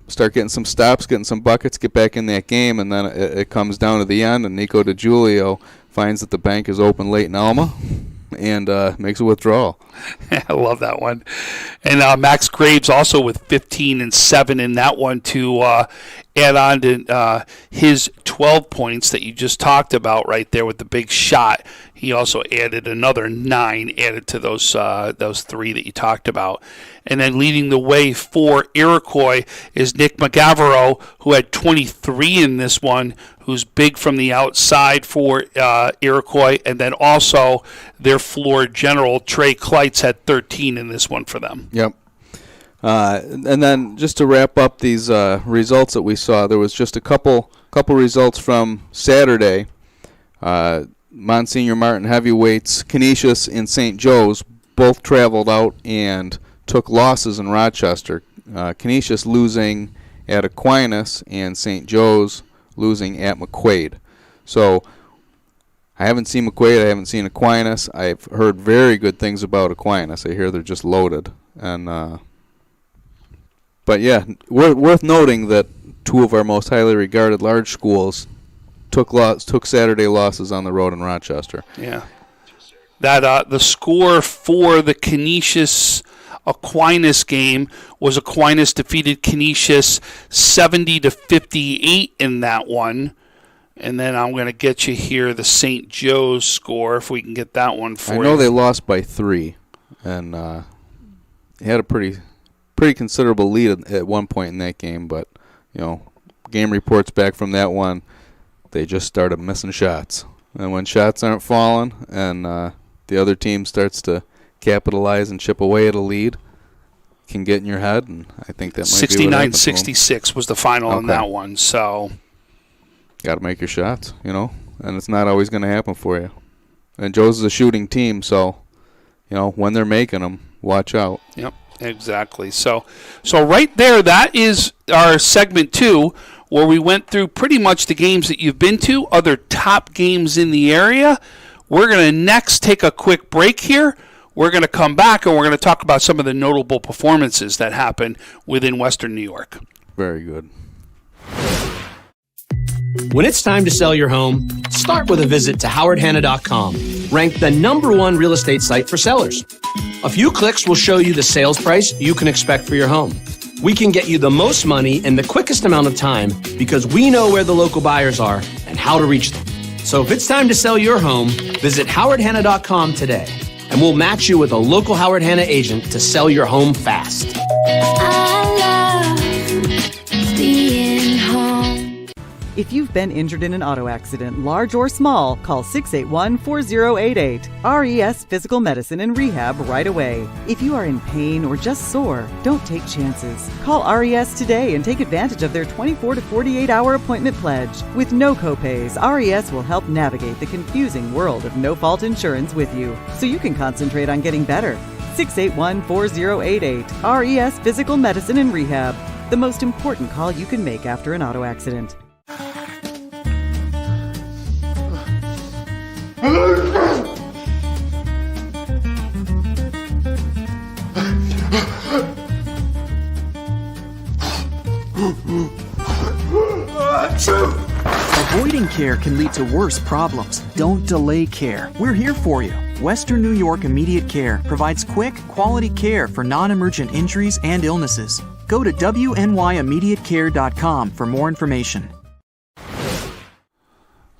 start getting some stops, getting some buckets, get back in that game, and then it comes down to the end, and Nico DiGiulio finds that the bank is open late in Alma and makes a withdrawal. I love that one. And Max Graves also with 15 and 7 in that one to add on to his 12 points that you just talked about right there with the big shot. He also added another 9 added to those 3 that you talked about. And then leading the way for Iroquois is Nick McGavero, who had 23 in this one, who's big from the outside for Iroquois. And then also their floor general, Trey Kleitz, had 13 in this one for them. Yep. And then just to wrap up these results that we saw, there was just a couple results from Saturday. Monsignor Martin Heavyweights, Canisius and St. Joe's both traveled out and took losses in Rochester. Canisius losing at Aquinas and St. Joe's losing at McQuaid. So I haven't seen McQuaid, I haven't seen Aquinas. I've heard very good things about Aquinas. I hear they're just loaded. And but yeah, worth noting that two of our most highly regarded large schools took Saturday losses on the road in Rochester. Yeah. That the score for the Canisius Aquinas game was Aquinas defeated Canisius 70-58 in that one. And then I'm going to get you here the St. Joe's score, if we can get that one for you. I know they lost by 3, and had a pretty considerable lead at one point in that game. But game reports back from that one, they just started missing shots. And when shots aren't falling, and the other team starts to capitalize and chip away at a lead, can get in your head, and I think that might be what happened to 69-66 was the final on that one. So got to make your shots, and it's not always going to happen for you. And Joe's is a shooting team, so when they're making them, watch out. Yep, exactly. So right there, that is our segment 2, where we went through pretty much the games that you've been to, other top games in the area. We're going to next take a quick break here. We're going to come back, and we're going to talk about some of the notable performances that happened within Western New York. Very good. When it's time to sell your home, start with a visit to howardhanna.com, ranked the #1 real estate site for sellers. A few clicks will show you the sales price you can expect for your home. We can get you the most money in the quickest amount of time because we know where the local buyers are and how to reach them. So if it's time to sell your home, visit howardhanna.com today, and we'll match you with a local Howard Hanna agent to sell your home fast. I love being home. If you've been injured in an auto accident, large or small, call 681-4088. RES Physical Medicine and Rehab right away. If you are in pain or just sore, don't take chances. Call RES today and take advantage of their 24 to 48-hour appointment pledge. With no copays, RES will help navigate the confusing world of no-fault insurance with you, so you can concentrate on getting better. 681-4088. RES Physical Medicine and Rehab. The most important call you can make after an auto accident. Avoiding care can lead to worse problems. Don't delay care. We're here for you. Western New York Immediate Care provides quick, quality care for non-emergent injuries and illnesses. Go to wnyimmediatecare.com for more information.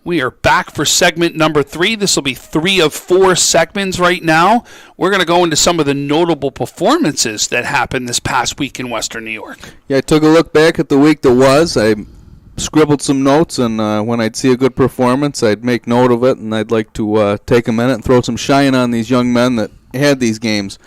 We are back for segment number 3. This will be 3 of 4 segments right now. We're going to go into some of the notable performances that happened this past week in Western New York. Yeah, I took a look back at the week that was. I scribbled some notes, and when I'd see a good performance, I'd make note of it, and I'd like to take a minute and throw some shine on these young men that had these games.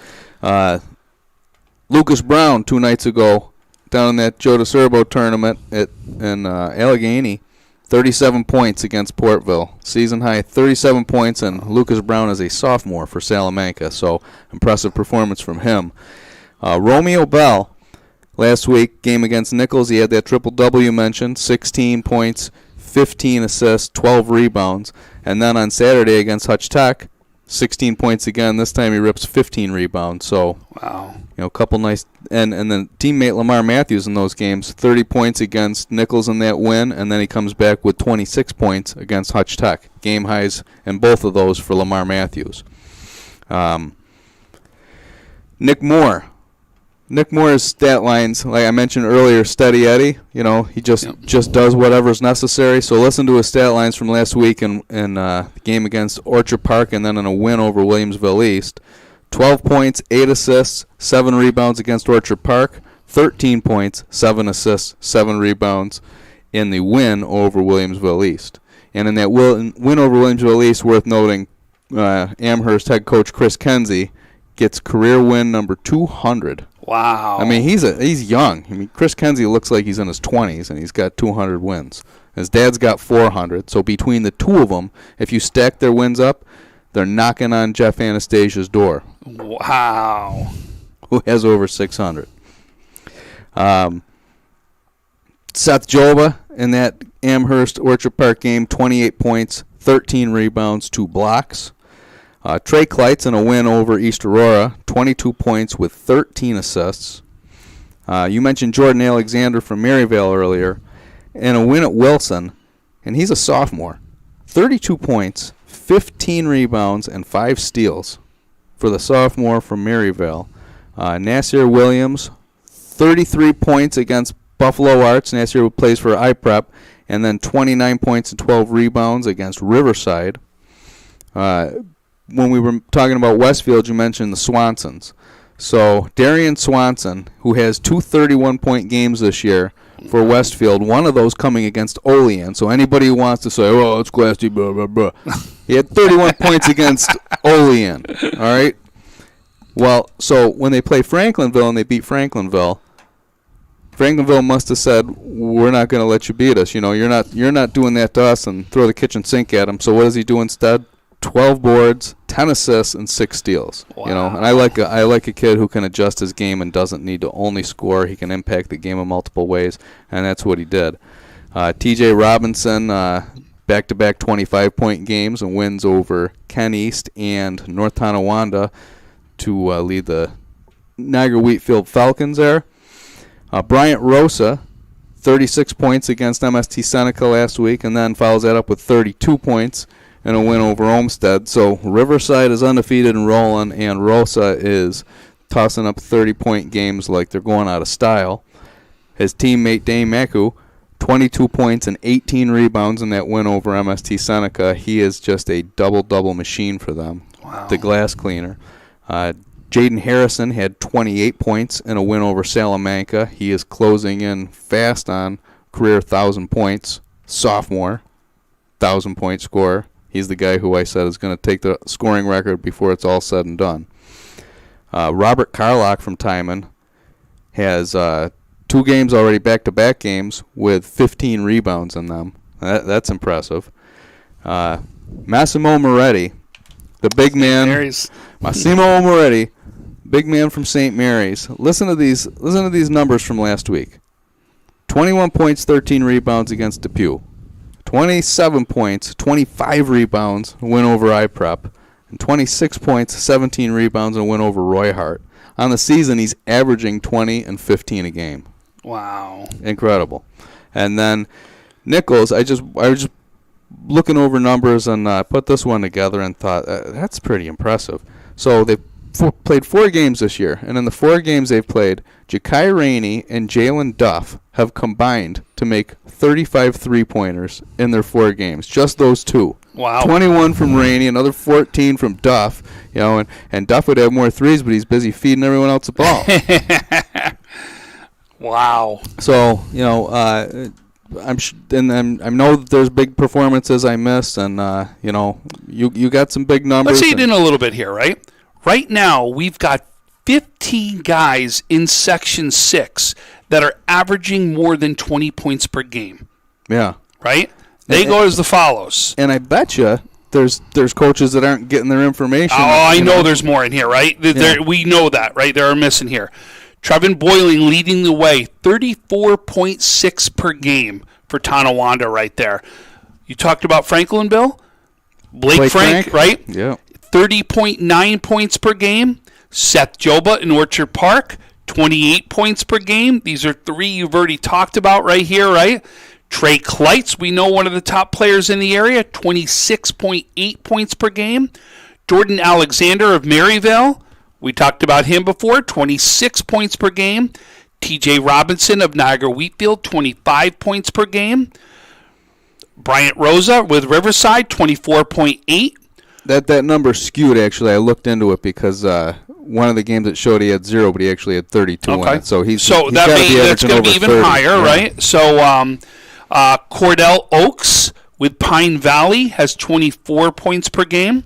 Lucas Brown 2 nights ago down in that Joe DeCerbo tournament in Allegheny. 37 points against Portville. Season high 37 points, and Lucas Brown is a sophomore for Salamanca, so impressive performance from him. Romeo Bell, last week, game against Nichols, he had that triple-double you mentioned, 16 points, 15 assists, 12 rebounds. And then on Saturday against Hutch Tech, 16 points again. This time he rips 15 rebounds. So, wow. A couple nice. And then teammate Lamar Matthews in those games, 30 points against Nichols in that win, and then he comes back with 26 points against Hutch Tech. Game highs in both of those for Lamar Matthews. Nick Moore's stat lines, like I mentioned earlier, steady Eddie. He just does whatever's necessary. So listen to his stat lines from last week in the game against Orchard Park, and then in a win over Williamsville East. 12 points, 8 assists, 7 rebounds against Orchard Park. 13 points, 7 assists, 7 rebounds in the win over Williamsville East. And in that win over Williamsville East, worth noting, Amherst head coach Chris Kenzie gets career win number 200. Wow. I mean, he's young. I mean, Chris Kenzie looks like he's in his 20s, and he's got 200 wins. His dad's got 400. So between the two of them, if you stack their wins up, they're knocking on Jeff Anastasia's door. Wow. Who has over 600. Seth Joba in that Amherst Orchard Park game, 28 points, 13 rebounds, 2 blocks. Trey Kleitz in a win over East Aurora, 22 points with 13 assists. You mentioned Jordan Alexander from Maryvale earlier, in a win at Wilson, and he's a sophomore. 32 points, 15 rebounds, and 5 steals for the sophomore from Maryvale. Nasir Williams, 33 points against Buffalo Arts. Nasir plays for iPrep, and then 29 points and 12 rebounds against Riverside. When we were talking about Westfield, you mentioned the Swansons. So Darian Swanson, who has 2 31-point games this year for Westfield, one of those coming against Olean. So anybody who wants to say, oh, it's Glassy, blah, blah, blah, He had 31 points against Olean. All right. Well, so when they play Franklinville and they beat Franklinville must have said, "We're not going to let you beat us. You're not doing that to us," and throw the kitchen sink at him. So what does he do instead? 12 boards, 10 assists, and 6 steals. Wow. And I like a kid who can adjust his game and doesn't need to only score. He can impact the game in multiple ways, and that's what he did. T.J. Robinson, back-to-back 25-point games and wins over Ken East and North Tonawanda to lead the Niagara Wheatfield Falcons there. Bryant Rosa, 36 points against MST Seneca last week, and then follows that up with 32 points in a win over Olmsted. So Riverside is undefeated and rolling, and Rosa is tossing up 30-point games like they're going out of style. His teammate Dane Maku, 22 points and 18 rebounds in that win over MST Seneca. He is just a double-double machine for them. Wow. The glass cleaner. Jaden Harrison had 28 points in a win over Salamanca. He is closing in fast on career 1,000 points. Sophomore, 1,000-point scorer. He's the guy who I said is going to take the scoring record before it's all said and done. Robert Carlock from Timon has 2 games already, back-to-back games, with 15 rebounds in them. That's impressive. Massimo Moretti, the big man. Massimo Moretti, big man from St. Mary's. Listen to these numbers from last week. 21 points, 13 rebounds against Depew. 27 points, 25 rebounds, win over iPrep. And 26 points, 17 rebounds, and win over Roy Hart. On the season, he's averaging 20 and 15 a game. Wow. Incredible. And then Nichols, I was just looking over numbers and put this one together and thought, that's pretty impressive. So they've played 4 games this year, and in the 4 games they've played, Ja'Kai Rainey and Jalen Duff have combined to make 35 three-pointers in their 4 games. Just those 2. Wow. 21 from Rainey, another 14 from Duff. And Duff would have more threes, but he's busy feeding everyone else the ball. Wow. So, I know that there's big performances I missed, and you got some big numbers. Let's eat in a little bit here, right? Right now, we've got 15 guys in Section 6 that are averaging more than 20 points per game. Yeah. Right? They go as the follows. And I bet you there's coaches that aren't getting their information. Oh, I know there's more in here, right? We know that, right? There are missing here. Trevin Boyling leading the way, 34.6 per game for Tonawanda right there. You talked about Franklinville? Blake Frank, right? Yeah. 30.9 points per game. Seth Joba in Orchard Park, 28 points per game. These are 3 you've already talked about right here, right? Trey Kleitz, we know one of the top players in the area, 26.8 points per game. Jordan Alexander of Maryvale, we talked about him before, 26 points per game. TJ Robinson of Niagara Wheatfield, 25 points per game. Bryant Rosa with Riverside, 24.8. That number skewed, actually. I looked into it because one of the games it showed he had 0, but he actually had 32 in it. So that's going to be even 30, higher, right? So Cordell Oaks with Pine Valley has 24 points per game.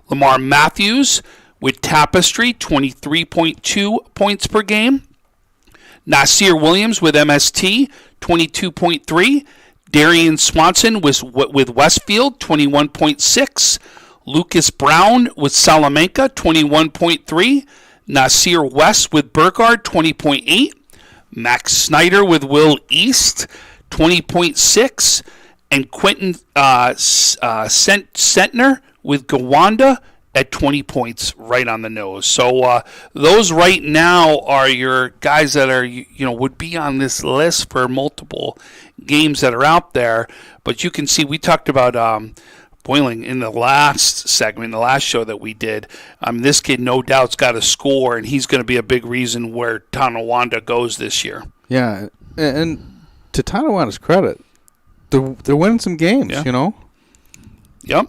Lamar Matthews with Tapestry, 23.2 points per game. Nasir Williams with MST, 22.3. Darian Swanson with Westfield, 21.6. Lucas Brown with Salamanca, 21.3. Nasir West with Burgard, 20.8. Max Snyder with Will East, 20.6. And Quentin Sentner with Gowanda at 20 points, right on the nose. So those right now are your guys that are, would be on this list for multiple games that are out there. But you can see we talked about Boyling in the last segment, the last show that we did. This kid no doubt's got a score, and he's going to be a big reason where Tonawanda goes this year. Yeah, and to Tonawanda's credit, they're winning some games, Yep.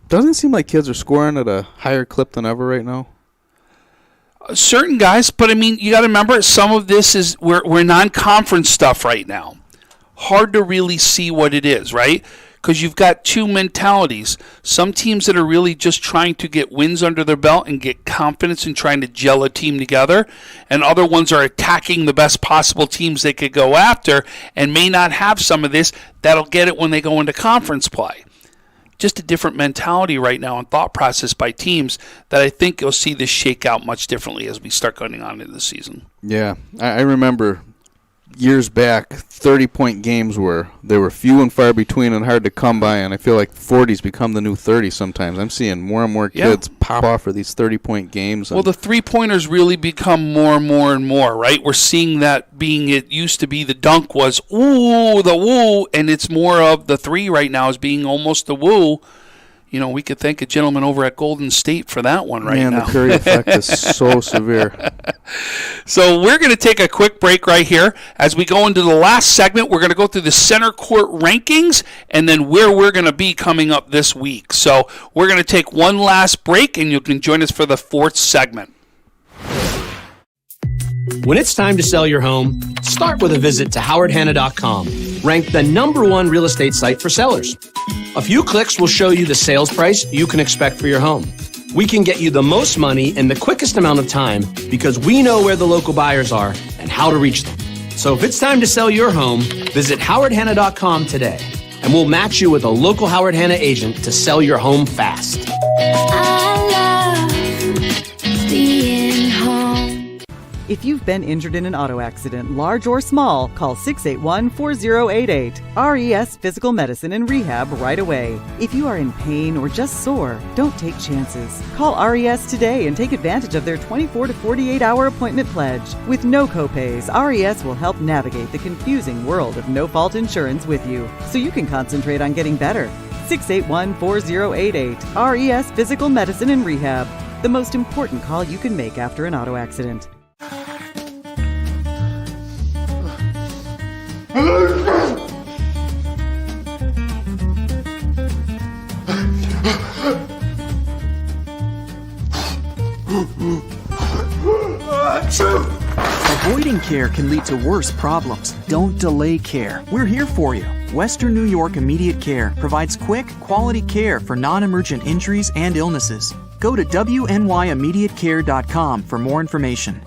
Doesn't seem like kids are scoring at a higher clip than ever right now. Certain guys, but you got to remember, some of this is we're non-conference stuff right now. Hard to really see what it is, right? because you've got two mentalities. Some teams that are really just trying to get wins under their belt and get confidence in trying to gel a team together, and other ones are attacking the best possible teams they could go after and may not have some of this that'll get it when they go into conference play. Just a different mentality right now and thought process by teams that I think you'll see this shake out much differently as we start going on into the season. Yeah, I remember years back, 30-point games were few and far between and hard to come by, and I feel like 40's become the new 30 sometimes. I'm seeing more and more kids pop off for these 30-point games. Well, the three-pointers really become more and more and more, right? We're seeing that being, it used to be the dunk was, ooh, the woo, and it's more of the three right now as being almost the woo. You know, we could thank a gentleman over at Golden State for that one right now. Man, the Curry effect is so severe. So we're going to take a quick break right here. As we go into the last segment, we're going to go through the Centercourt rankings and then where we're going to be coming up this week. So we're going to take one last break, and you can join us for the fourth segment. When it's time to sell your home, start with a visit to howardhanna.com, ranked the #1 real estate site for sellers. A few clicks will show you the sales price you can expect for your home. We can get you the most money in the quickest amount of time because we know where the local buyers are and how to reach them. So if it's time to sell your home, visit howardhanna.com today, and we'll match you with a local Howard Hanna agent to sell your home fast. I love being home. If you've been injured in an auto accident, large or small, call 681-4088. RES Physical Medicine and Rehab right away. If you are in pain or just sore, don't take chances. Call RES today and take advantage of their 24 to 48-hour appointment pledge. With no copays, RES will help navigate the confusing world of no-fault insurance with you, so you can concentrate on getting better. 681-4088. RES Physical Medicine and Rehab. The most important call you can make after an auto accident. Avoiding care can lead to worse problems. Don't delay care. We're here for you. Western New York Immediate Care provides quick, quality care for non-emergent injuries and illnesses. Go to WNYImmediatecare.com for more information.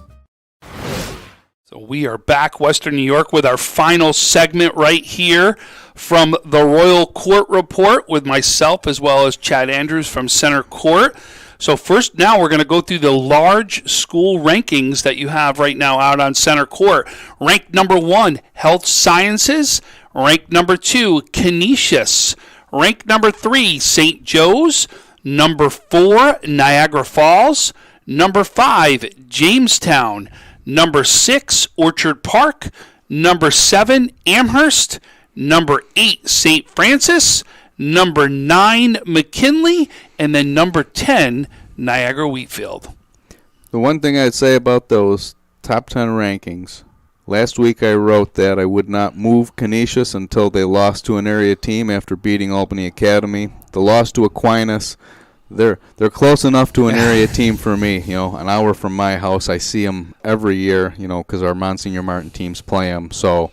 So we are back, Western New York, with our final segment right here from the Royal Court Report with myself as well as Csat Andrews from Centercourt. So first, now we're going to go through the large school rankings that you have right now out on Centercourt. Ranked number 1, Health Sciences. Ranked number 2, Canisius. Ranked number 3, St. Joe's. Number 4, Niagara Falls. Number 5, Jamestown. Number 6, Orchard Park. Number 7, Amherst. Number 8, St. Francis. Number 9, McKinley. And then number 10, Niagara Wheatfield. The one thing I'd say about those top 10 rankings, last week I wrote that I would not move Canisius until they lost to an area team after beating Albany Academy. The loss to Aquinas, they're close enough to an area team for me. You know, an hour from my house, I see them every year, you know, because our Monsignor Martin teams play them. So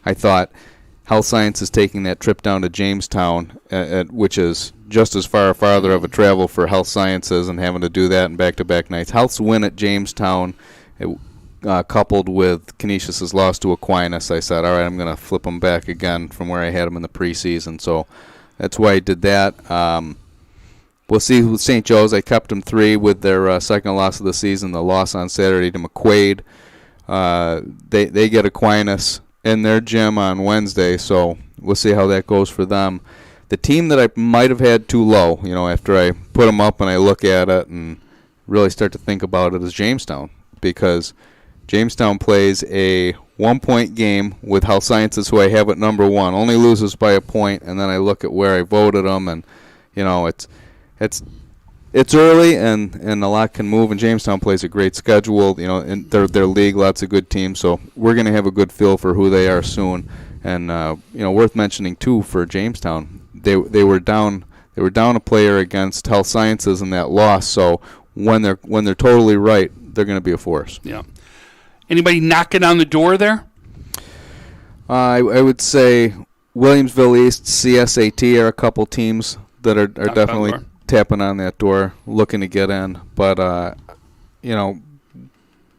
I thought Health Science is taking that trip down to Jamestown, which is just as far or farther of a travel for Health Sciences, and having to do that in back-to-back nights. Health's win at Jamestown, coupled with Canisius's loss to Aquinas, I said, all right, I'm going to flip them back again from where I had them in the preseason. So that's why I did that. We'll see with St. Joe's. I kept them 3 with their second loss of the season, the loss on Saturday to McQuaid. They get Aquinas in their gym on Wednesday, so we'll see how that goes for them. The team that I might have had too low, you know, after I put them up and I look at it and really start to think about it, is Jamestown, because Jamestown plays a 1-point game with Health Sciences, who I have at number 1, only loses by a point, and then I look at where I voted them, and you know, it's early and a lot can move, and Jamestown plays a great schedule. You know, in their league, lots of good teams. So we're going to have a good feel for who they are soon. And you know, worth mentioning too for Jamestown, they were down a player against Health Sciences in that loss. So when they're totally right, they're going to be a force. Yeah. Anybody knocking on the door there? I would say Williamsville East, CSAT are a couple teams that are definitely tapping on that door, looking to get in. But,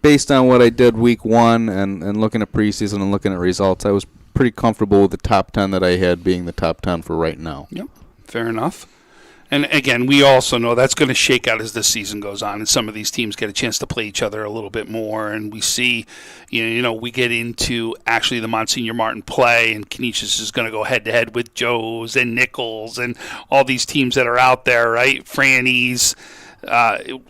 based on what I did week 1 and looking at preseason and looking at results, I was pretty comfortable with the top 10 that I had being the top 10 for right now. Yep, fair enough. And again, we also know that's going to shake out as the season goes on, and some of these teams get a chance to play each other a little bit more. And we see, we get into actually the Monsignor Martin play, and Canisius is going to go head to head with Joe's and Nichols and all these teams that are out there, right? Franny's,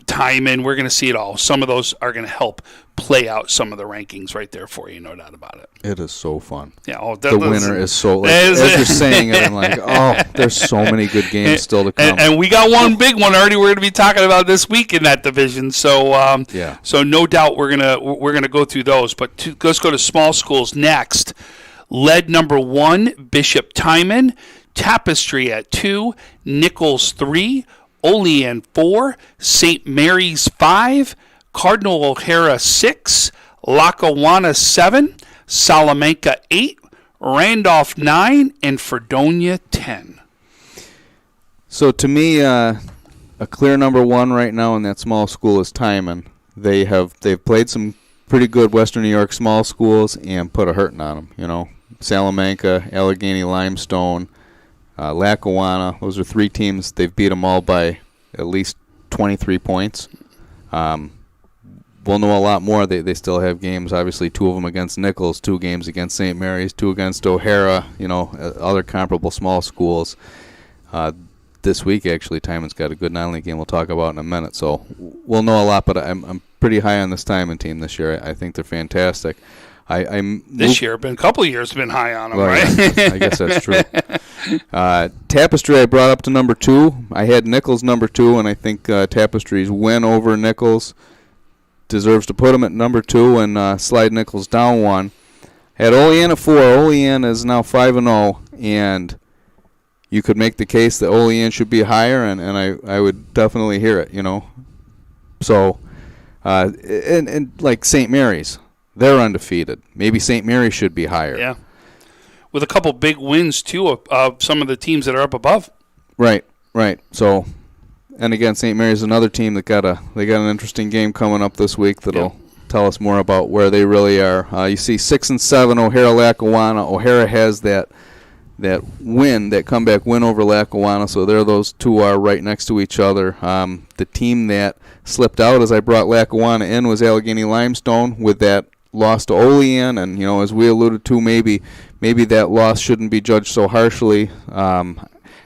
Timon. We're going to see it all. Some of those are going to help play out some of the rankings right there for you, no doubt about it. It is so fun. Yeah, the winner is so, as you're saying it, I'm like, there's so many good games still to come. And we got one big one already we're going to be talking about this week in that division. So so no doubt we're gonna go through those. But let's go to small schools next. Lead number 1, Bishop Timon. Tapestry at 2, Nichols 3, Olean 4, St. Mary's 5, Cardinal O'Hara 6, Lackawanna 7, Salamanca 8, Randolph 9, and Fredonia 10. So to me, a clear number 1 right now in that small school is Timon. They've played some pretty good Western New York small schools and put a hurting on them. Salamanca, Allegheny Limestone, Lackawanna. Those are 3 teams. They've beat them all by at least 23 points. We'll know a lot more. They still have games, obviously 2 of them against Nichols, 2 games against St. Mary's, 2 against O'Hara, other comparable small schools. This week, actually, Timon's got a good non-league game we'll talk about in a minute. So we'll know a lot, but I'm pretty high on this Timon team this year. I think they're fantastic. This year, been a couple of years, been high on them, right? I guess that's true. Tapestry I brought up to number 2. I had Nichols number 2, and I think Tapestry's win over Nichols deserves to put him at number 2 and slide Nichols down 1. Had Olean at 4. Olean is now 5-0, and you could make the case that Olean should be higher, and I would definitely hear it, So, and like St. Mary's, they're undefeated. Maybe St. Mary's should be higher. Yeah. With a couple big wins, too, of some of the teams that are up above. Right. So, and again, St. Mary's is another team that got an interesting game coming up this week that'll tell us more about where they really are. You see 6 and 7, O'Hara-Lackawanna. O'Hara has that win, that comeback win over Lackawanna, so those 2 are right next to each other. The team that slipped out as I brought Lackawanna in was Allegheny Limestone with that loss to Olean, and as we alluded to, maybe that loss shouldn't be judged so harshly.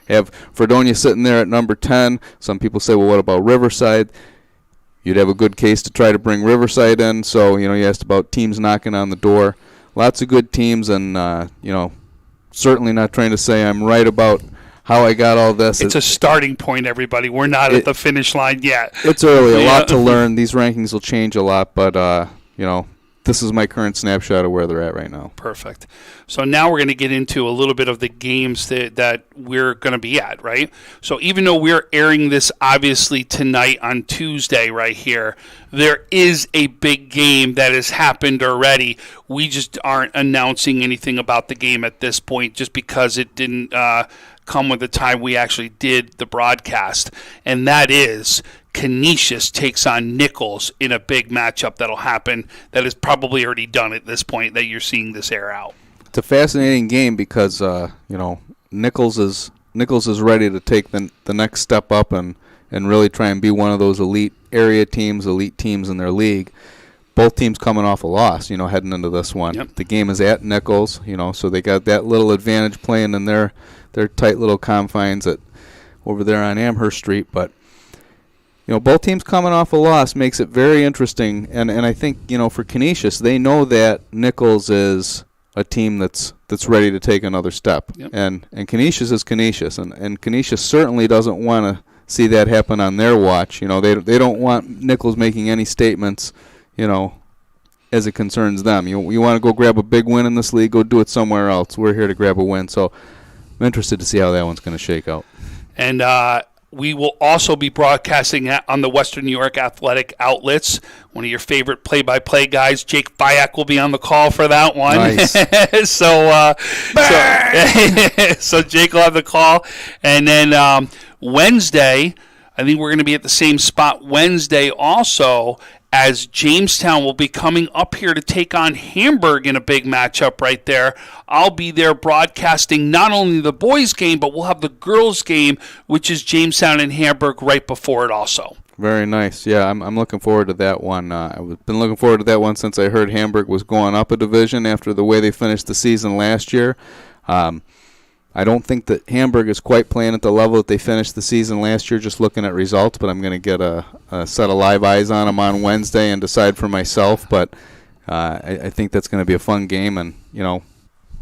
Have Fredonia sitting there at number 10. Some people say, well, what about Riverside? You'd have a good case to try to bring Riverside in. So, you asked about teams knocking on the door. Lots of good teams, and, certainly not trying to say I'm right about how I got all this. It's a starting point, everybody. We're not at the finish line yet. It's early. A lot to learn. These rankings will change a lot, but, this is my current snapshot of where they're at right now. Perfect. So now we're going to get into a little bit of the games that we're going to be at, right? So even though we're airing this obviously tonight on Tuesday right here, there is a big game that has happened already. We just aren't announcing anything about the game at this point just because it didn't come with the time we actually did the broadcast, and that is Canisius takes on Nichols in a big matchup that'll happen that is probably already done at this point that you're seeing this air out. It's a fascinating game because Nichols is ready to take the next step up and really try and be one of those elite area teams, elite teams in their league. Both teams coming off a loss, heading into this one. Yep. The game is at Nichols, so they got that little advantage playing in their tight little confines over there on Amherst Street, but both teams coming off a loss makes it very interesting, and I think for Canisius, they know that Nichols is a team that's ready to take another step, yep. and Canisius is Canisius, and Canisius certainly doesn't want to see that happen on their watch. They don't want Nichols making any statements, as it concerns them. You want to go grab a big win in this league, go do it somewhere else. We're here to grab a win, so I'm interested to see how that one's going to shake out. And We will also be broadcasting on the Western New York Athletic outlets. One of your favorite play-by-play guys, Jake Bayak, will be on the call for that one. Nice. So Jake will have the call. And then Wednesday, I think we're going to be at the same spot Wednesday also, as Jamestown will be coming up here to take on Hamburg in a big matchup right there. I'll be there broadcasting not only the boys' game, but we'll have the girls' game, which is Jamestown and Hamburg right before it also. Very nice. Yeah, I'm looking forward to that one. I've been looking forward to that one since I heard Hamburg was going up a division after the way they finished the season last year. I don't think that Hamburg is quite playing at the level that they finished the season last year, just looking at results, but I'm going to get a set of live eyes on them on Wednesday and decide for myself. But I think that's going to be a fun game, and,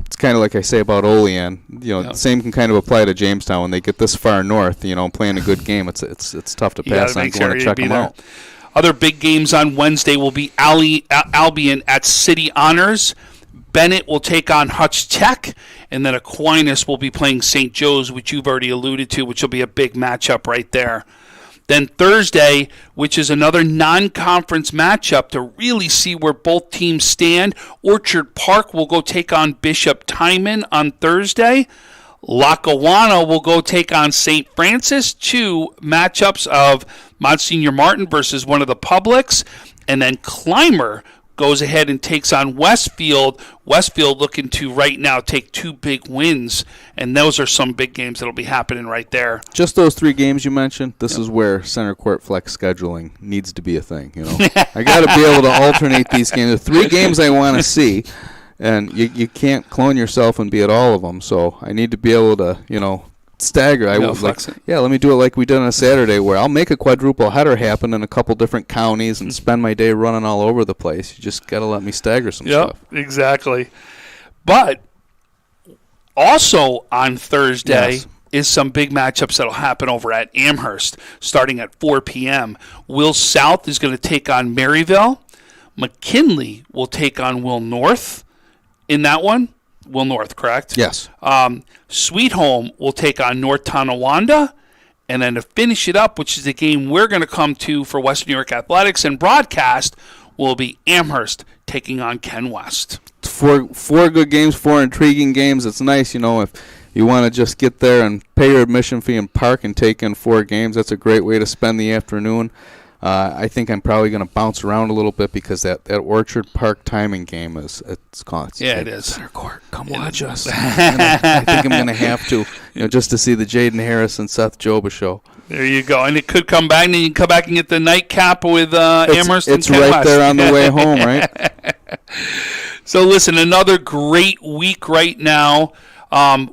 it's kind of like I say about Olean. The same can kind of apply to Jamestown when they get this far north. Playing a good game, it's tough to pass on going to check them out. Other big games on Wednesday will be Albion at City Honors. Bennett will take on Hutch Tech, and then Aquinas will be playing St. Joe's, which you've already alluded to, which will be a big matchup right there. Then Thursday, which is another non-conference matchup to really see where both teams stand, Orchard Park will go take on Bishop Timon on Thursday. Lackawanna will go take on St. Francis, 2 matchups of Monsignor Martin versus one of the publics, and then Clymer goes ahead and takes on Westfield. Westfield looking to right now take 2 big wins, and those are some big games that'll be happening right there. Just those 3 games you mentioned, this is where Centercourt flex scheduling needs to be a thing. I got to be able to alternate these games. There are 3 games I want to see, and you can't clone yourself and be at all of them, so I need to be able to, stagger. I was like, let me do it like we did on a Saturday, where I'll make a quadruple header happen in a couple different counties and spend my day running all over the place. You just got to let me stagger some stuff. Exactly. But also on Thursday is some big matchups that'll happen over at Amherst starting at 4 p.m. Will South is going to take on Maryvale. McKinley will take on Will North in that one. Will North, correct? Yes. Sweet Home will take on North Tonawanda. And then to finish it up, which is the game we're going to come to for Western New York Athletics and broadcast, will be Amherst taking on Ken West. 4 good games, 4 intriguing games. It's nice, if you want to just get there and pay your admission fee and park and take in 4 games. That's a great way to spend the afternoon. I think I'm probably going to bounce around a little bit because that Orchard Park timing game is it is. Centercourt, come watch us. I think I'm going to have to, just to see the Jaden Harris and Seth Joba show. There you go, and it could come back, and you can come back and get the nightcap with Amherst and Ken It's right West. there on the way home, right? So listen, another great week right now.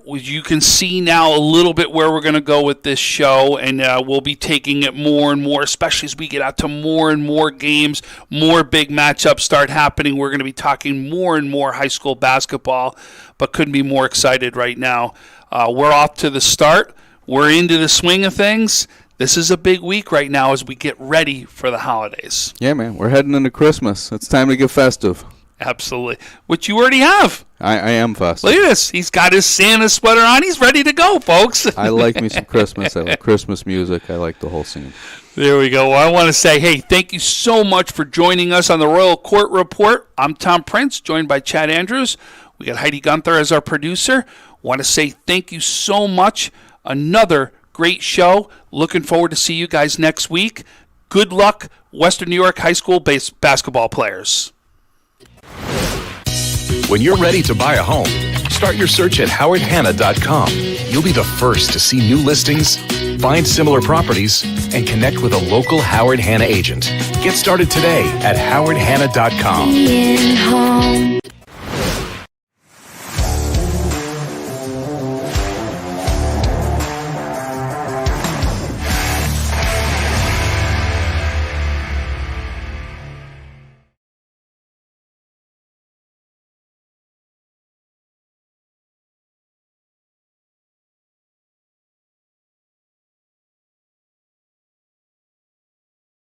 You can see now a little bit where we're going to go with this show, and we'll be taking it more and more, especially as we get out to more and more games, more big matchups start happening. We're going to be talking more and more high school basketball, but couldn't be more excited right now. We're off to the start. We're into the swing of things. This is a big week right now as we get ready for the holidays. Yeah, man, we're heading into Christmas. It's time to get festive. Absolutely. Which you already have. I am festive. Look at this. He's got his Santa sweater on. He's ready to go, folks. I like me some Christmas. I like Christmas music. I like the whole scene. There we go. Well, I want to say, hey, thank you so much for joining us on the Royal Court Report. I'm Tom Prince, joined by Chad Andrews. We got Heidi Gunther as our producer. Want to say thank you so much. Another great show. Looking forward to see you guys next week. Good luck, Western New York high school basketball players. When you're ready to buy a home, start your search at howardhanna.com. You'll be the first to see new listings, find similar properties, and connect with a local Howard Hanna agent. Get started today at howardhanna.com. Being home.